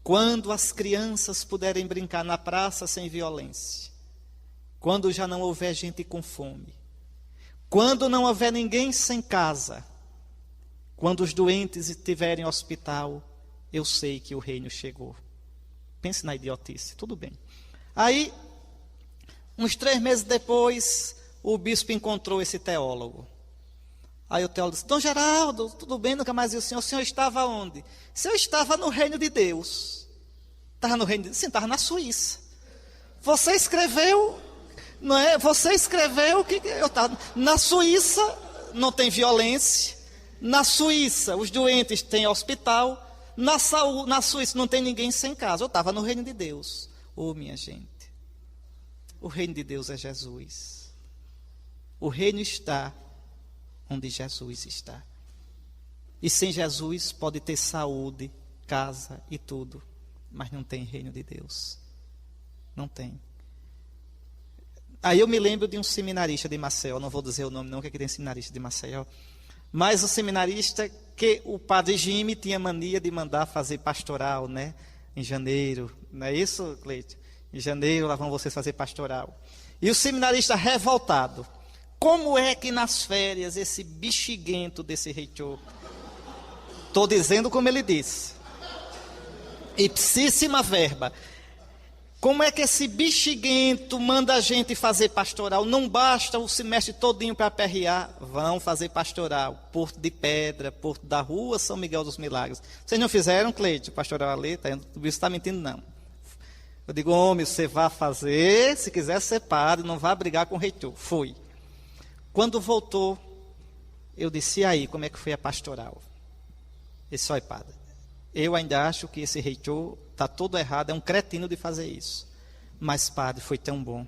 quando as crianças puderem brincar na praça sem violência, quando já não houver gente com fome, quando não houver ninguém sem casa, quando os doentes estiverem no hospital, eu sei que o reino chegou. Pense na idiotice, tudo bem. Aí, uns 3 meses depois, o bispo encontrou esse teólogo. Aí o teólogo disse: Dom Geraldo, tudo bem, nunca mais vi o senhor estava onde? O senhor estava no reino de Deus. Estava no reino de Deus? Sim, estava na Suíça. Você escreveu, não é? Você escreveu que eu estava na Suíça, não tem violência. Na Suíça, os doentes têm hospital. Na Suíça não tem ninguém sem casa. Eu estava no reino de Deus. Oh, minha gente, o reino de Deus é Jesus. O reino está onde Jesus está. E sem Jesus pode ter saúde, casa e tudo, mas não tem reino de Deus. Não tem. Aí eu me lembro de um seminarista de Maceió, não vou dizer o nome não, que aqui tem seminarista de Maceió, mas o seminarista que o padre Jimmy tinha mania de mandar fazer pastoral, né? Em janeiro, não é isso, Cleide? Em janeiro lá vão vocês fazer pastoral. E o seminarista revoltado: como é que nas férias esse bexiguento desse reitor, estou dizendo como ele disse, ipsíssima verba, como é que esse bexiguento manda a gente fazer pastoral? Não basta o semestre todinho para aperrear, vão fazer pastoral, Porto de Pedra, Porto da Rua, São Miguel dos Milagres. Vocês não fizeram, Cleide, pastoral ali? Você está mentindo, não. Eu digo: homem, você vai fazer, se quiser ser padre, não vai brigar com o reitor. Fui. Quando voltou, eu disse: e aí, como é que foi a pastoral? Ele disse: olha, padre, eu ainda acho que esse reitor está todo errado, é um cretino de fazer isso. Mas, padre, foi tão bom.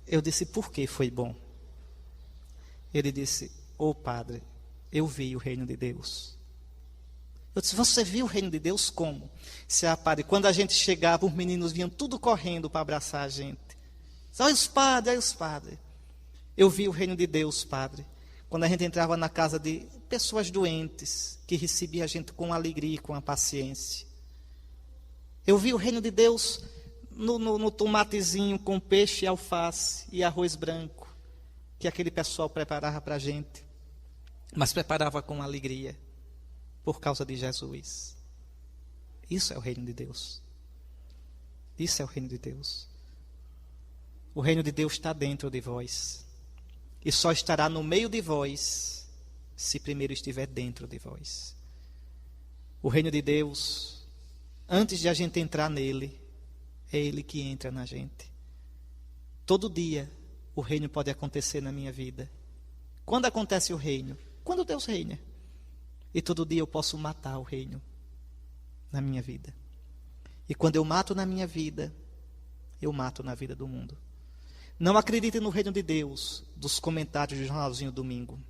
Eu disse: por que foi bom? Ele disse: ô padre, eu vi o reino de Deus. Eu disse: você viu o reino de Deus como? Se padre, quando a gente chegava, os meninos vinham tudo correndo para abraçar a gente. Olha os padres, olha os padres. Eu vi o reino de Deus, padre, quando a gente entrava na casa de pessoas doentes, que recebia a gente com alegria e com a paciência. Eu vi o reino de Deus no tomatezinho com peixe, alface e arroz branco, que aquele pessoal preparava para a gente, mas preparava com alegria, por causa de Jesus. Isso é o reino de Deus. Isso é o reino de Deus. O reino de Deus está dentro de vós. E só estará no meio de vós, se primeiro estiver dentro de vós. O reino de Deus, antes de a gente entrar nele, é ele que entra na gente. Todo dia o reino pode acontecer na minha vida. Quando acontece o reino? Quando Deus reina. E todo dia eu posso matar o reino na minha vida. E quando eu mato na minha vida, eu mato na vida do mundo. Não acredite no reino de Deus dos comentários do jornalzinho domingo.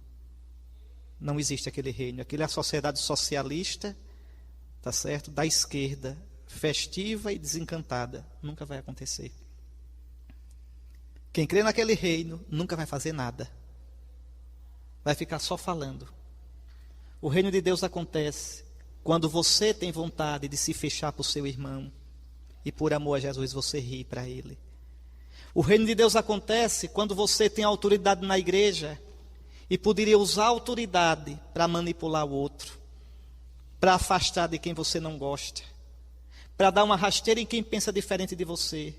Não existe aquele reino. Aquilo é a sociedade socialista tá certo? Da esquerda, festiva e desencantada. Nunca vai acontecer. Quem crê naquele reino nunca vai fazer nada. Vai ficar só falando. O reino de Deus acontece quando você tem vontade de se fechar para o seu irmão e por amor a Jesus você ri para ele. O reino de Deus acontece quando você tem autoridade na igreja e poderia usar a autoridade para manipular o outro, para afastar de quem você não gosta, para dar uma rasteira em quem pensa diferente de você.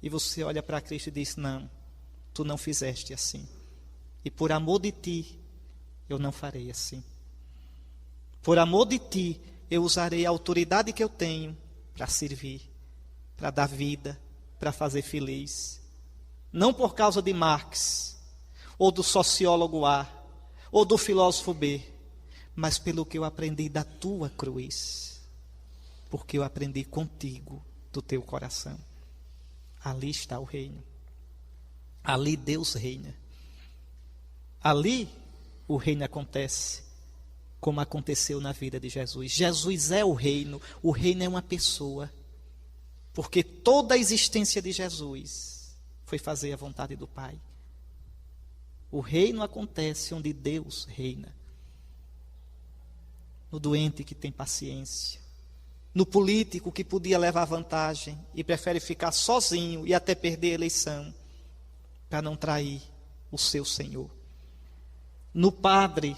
E você olha para Cristo e diz: não, tu não fizeste assim. E por amor de ti, eu não farei assim. Por amor de ti, eu usarei a autoridade que eu tenho para servir, para dar vida, para fazer feliz. Não por causa de Marx, ou do sociólogo A, ou do filósofo B, mas pelo que eu aprendi da tua cruz. Porque eu aprendi contigo, do teu coração. Ali está o reino. Ali Deus reina. Ali o reino acontece, como aconteceu na vida de Jesus. Jesus é o reino é uma pessoa. Porque toda a existência de Jesus foi fazer a vontade do Pai. O reino acontece onde Deus reina. No doente que tem paciência. No político que podia levar vantagem e prefere ficar sozinho e até perder a eleição para não trair o seu Senhor. No padre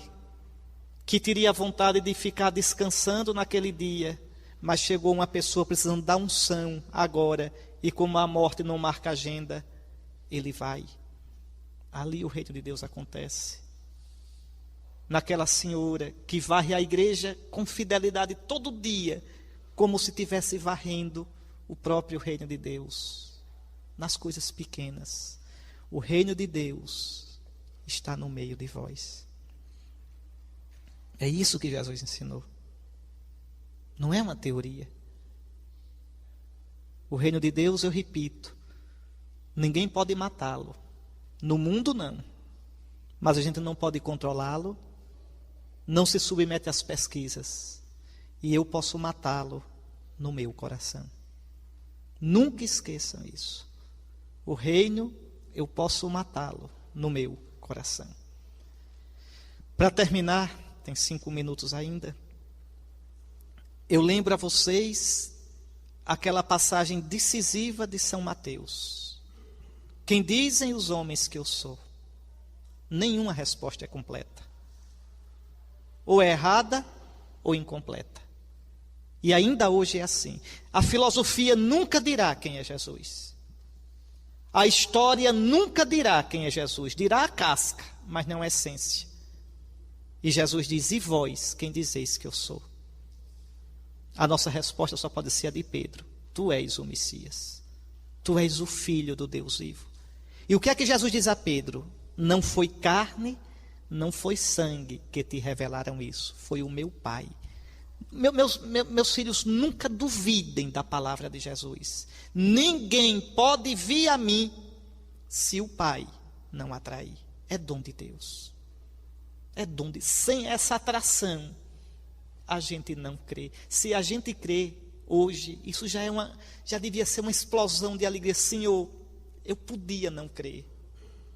que teria vontade de ficar descansando naquele dia, mas chegou uma pessoa precisando dar unção agora e como a morte não marca agenda, ele vai. Ali o reino de Deus acontece. Naquela senhora que varre a igreja com fidelidade todo dia, como se estivesse varrendo o próprio reino de Deus. Nas coisas pequenas. O reino de Deus está no meio de vós. É isso que Jesus ensinou. Não é uma teoria. O reino de Deus, eu repito, ninguém pode matá-lo. No mundo não. Mas a gente não pode controlá-lo. Não se submete às pesquisas. E eu posso matá-lo no meu coração. Nunca esqueçam isso. O reino, eu posso matá-lo no meu coração. Para terminar, tem 5 minutos ainda. Eu lembro a vocês aquela passagem decisiva de São Mateus. Quem dizem os homens que eu sou? Nenhuma resposta é completa. Ou é errada, ou incompleta. E ainda hoje é assim. A filosofia nunca dirá quem é Jesus. A história nunca dirá quem é Jesus. Dirá a casca, mas não a essência. E Jesus diz: e vós, quem dizeis que eu sou? A nossa resposta só pode ser a de Pedro: tu és o Messias. Tu és o Filho do Deus vivo. E o que é que Jesus diz a Pedro? Não foi carne, não foi sangue que te revelaram isso. Foi o meu Pai. Meus filhos, nunca duvidem da palavra de Jesus. Ninguém pode vir a mim se o Pai não atrair. É dom de Deus. É dom de... Sem essa atração, a gente não crê. Se a gente crê hoje, isso já devia ser uma explosão de alegria. Senhor, eu podia não crer.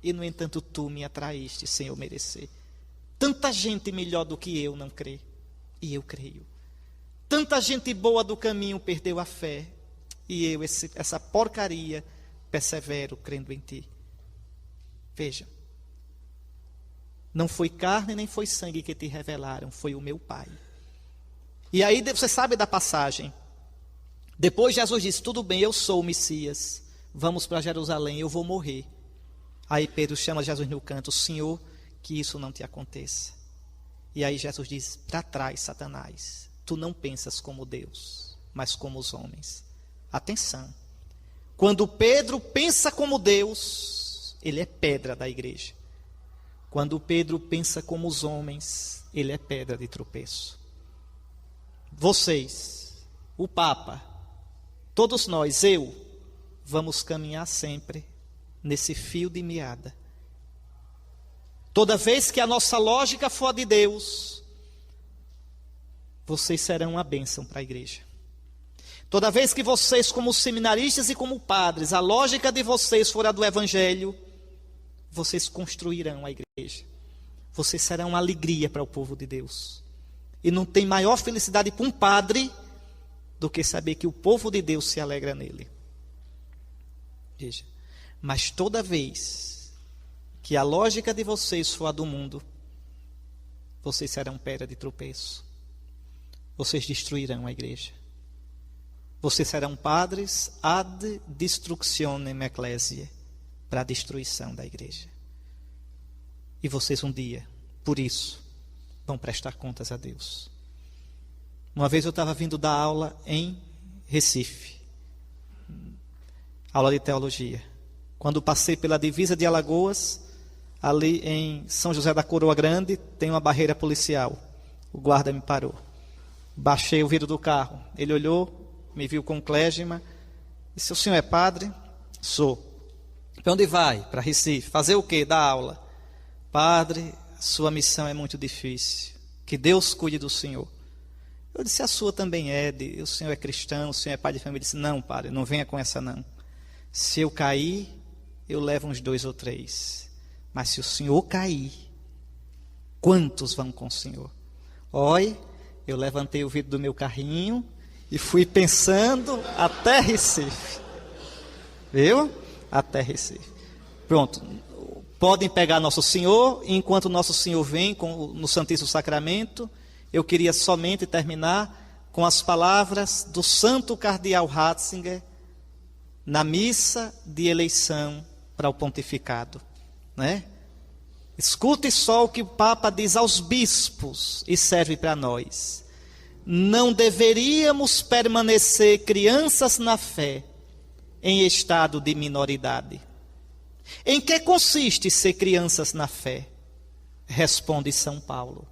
E, no entanto, tu me atraíste sem eu merecer. Tanta gente melhor do que eu não crê. E eu creio. Tanta gente boa do caminho perdeu a fé. E eu, essa porcaria, persevero crendo em ti. Veja. Não foi carne nem foi sangue que te revelaram. Foi o meu Pai. E aí você sabe da passagem. Depois Jesus disse: tudo bem, eu sou o Messias. Vamos para Jerusalém, eu vou morrer. Aí Pedro chama Jesus no canto: Senhor, que isso não te aconteça. E aí Jesus diz: para trás, Satanás, tu não pensas como Deus, mas como os homens. Atenção, quando Pedro pensa como Deus, ele é pedra da igreja. Quando Pedro pensa como os homens, ele é pedra de tropeço. Vocês, o Papa, todos nós, vamos caminhar sempre nesse fio de meada. Toda vez que a nossa lógica for a de Deus, vocês serão uma bênção para a igreja. Toda vez que vocês, como seminaristas e como padres, a lógica de vocês for a do evangelho, vocês construirão a igreja. Vocês serão uma alegria para o povo de Deus. E não tem maior felicidade para um padre do que saber que o povo de Deus se alegra nele. Veja, mas toda vez que a lógica de vocês for a do mundo, vocês serão pedra de tropeço. Vocês destruirão a igreja. Vocês serão padres ad destructionem ecclesiae, para a destruição da igreja. E vocês um dia, por isso, vão prestar contas a Deus. Uma vez eu estava vindo dar aula em Recife, aula de teologia. Quando passei pela divisa de Alagoas, ali em São José da Coroa Grande, tem uma barreira policial. O guarda me parou. Baixei o vidro do carro. Ele olhou, me viu com clésima. Disse: o senhor é padre? Sou. Para onde vai? Para Recife. Fazer o quê? Dar aula. Padre, sua missão é muito difícil. Que Deus cuide do senhor. Eu disse: a sua também é. O senhor é cristão, o senhor é pai de família. Ele disse: não, padre, não venha com essa não. Se eu cair, eu levo uns 2 ou 3. Mas se o senhor cair, quantos vão com o senhor? Olha, eu levantei o vidro do meu carrinho e fui pensando até Recife. Viu? Até Recife. Pronto. Podem pegar Nosso Senhor, e enquanto Nosso Senhor vem no Santíssimo Sacramento, eu queria somente terminar com as palavras do Santo Cardeal Ratzinger na missa de eleição para o pontificado, né? Escute só o que o Papa diz aos bispos e serve para nós. Não deveríamos permanecer crianças na fé em estado de minoridade. Em que consiste ser crianças na fé? Responde São Paulo.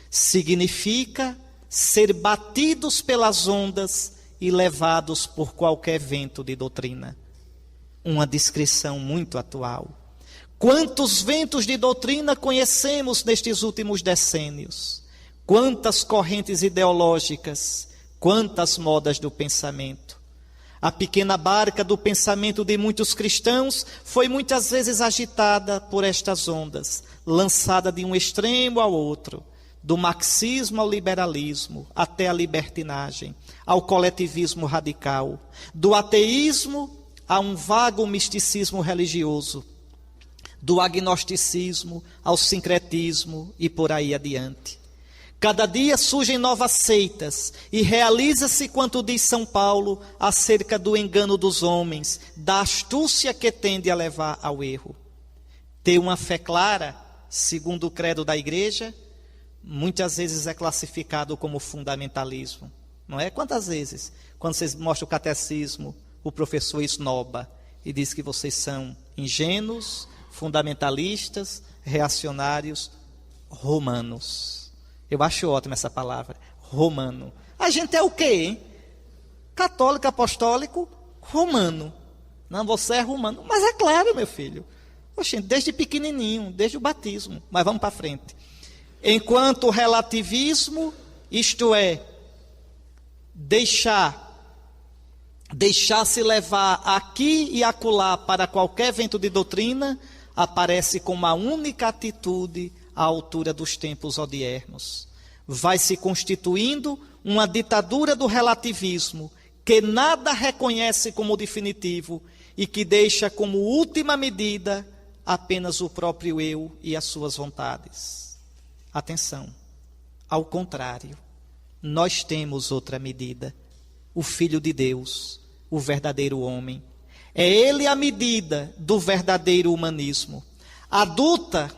Significa ser batidos pelas ondas e levados por qualquer vento de doutrina. Uma descrição muito atual. Quantos ventos de doutrina conhecemos nestes últimos decênios? Quantas correntes ideológicas, quantas modas do pensamento. A pequena barca do pensamento de muitos cristãos foi muitas vezes agitada por estas ondas, lançada de um extremo ao outro, do marxismo ao liberalismo, até a libertinagem, ao coletivismo radical, do ateísmo a um vago misticismo religioso, do agnosticismo ao sincretismo e por aí adiante. Cada dia surgem novas seitas e realiza-se quanto diz São Paulo acerca do engano dos homens, da astúcia que tende a levar ao erro. Ter uma fé clara, segundo o credo da igreja, muitas vezes é classificado como fundamentalismo. Não é? Quantas vezes, quando vocês mostram o catecismo, o professor esnoba e diz que vocês são ingênuos, fundamentalistas, reacionários, romanos. Eu acho ótima essa palavra, romano. A gente é o quê, hein? Católico, apostólico, romano. Não, você é romano. Mas é claro, meu filho. Oxe, desde pequenininho, desde o batismo. Mas vamos para frente. Enquanto o relativismo, isto é, deixar-se levar aqui e acolá para qualquer vento de doutrina, aparece como a única atitude à altura dos tempos odiernos. Vai se constituindo uma ditadura do relativismo, que nada reconhece como definitivo e que deixa como última medida apenas o próprio eu e as suas vontades. Atenção, ao contrário, nós temos outra medida, o Filho de Deus, o verdadeiro homem. É ele a medida do verdadeiro humanismo. Adulta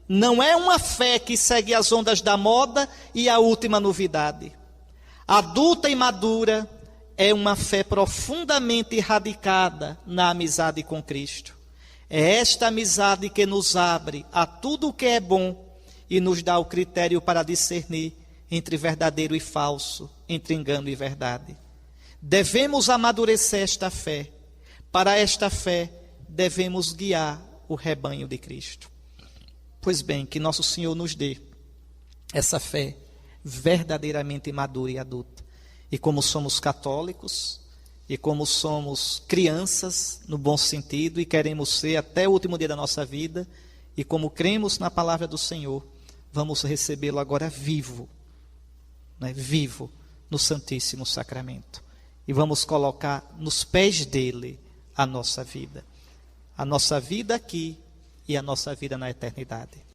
não é uma fé que segue as ondas da moda e a última novidade. Adulta e madura é uma fé profundamente radicada na amizade com Cristo. É esta amizade que nos abre a tudo o que é bom e nos dá o critério para discernir entre verdadeiro e falso, entre engano e verdade. Devemos amadurecer esta fé. Para esta fé, devemos guiar o rebanho de Cristo. Pois bem, que nosso Senhor nos dê essa fé verdadeiramente madura e adulta. E como somos católicos, e como somos crianças, no bom sentido, e queremos ser até o último dia da nossa vida, e como cremos na palavra do Senhor, vamos recebê-lo agora vivo, né? Vivo no Santíssimo Sacramento. E vamos colocar nos pés dele a nossa vida aqui e a nossa vida na eternidade.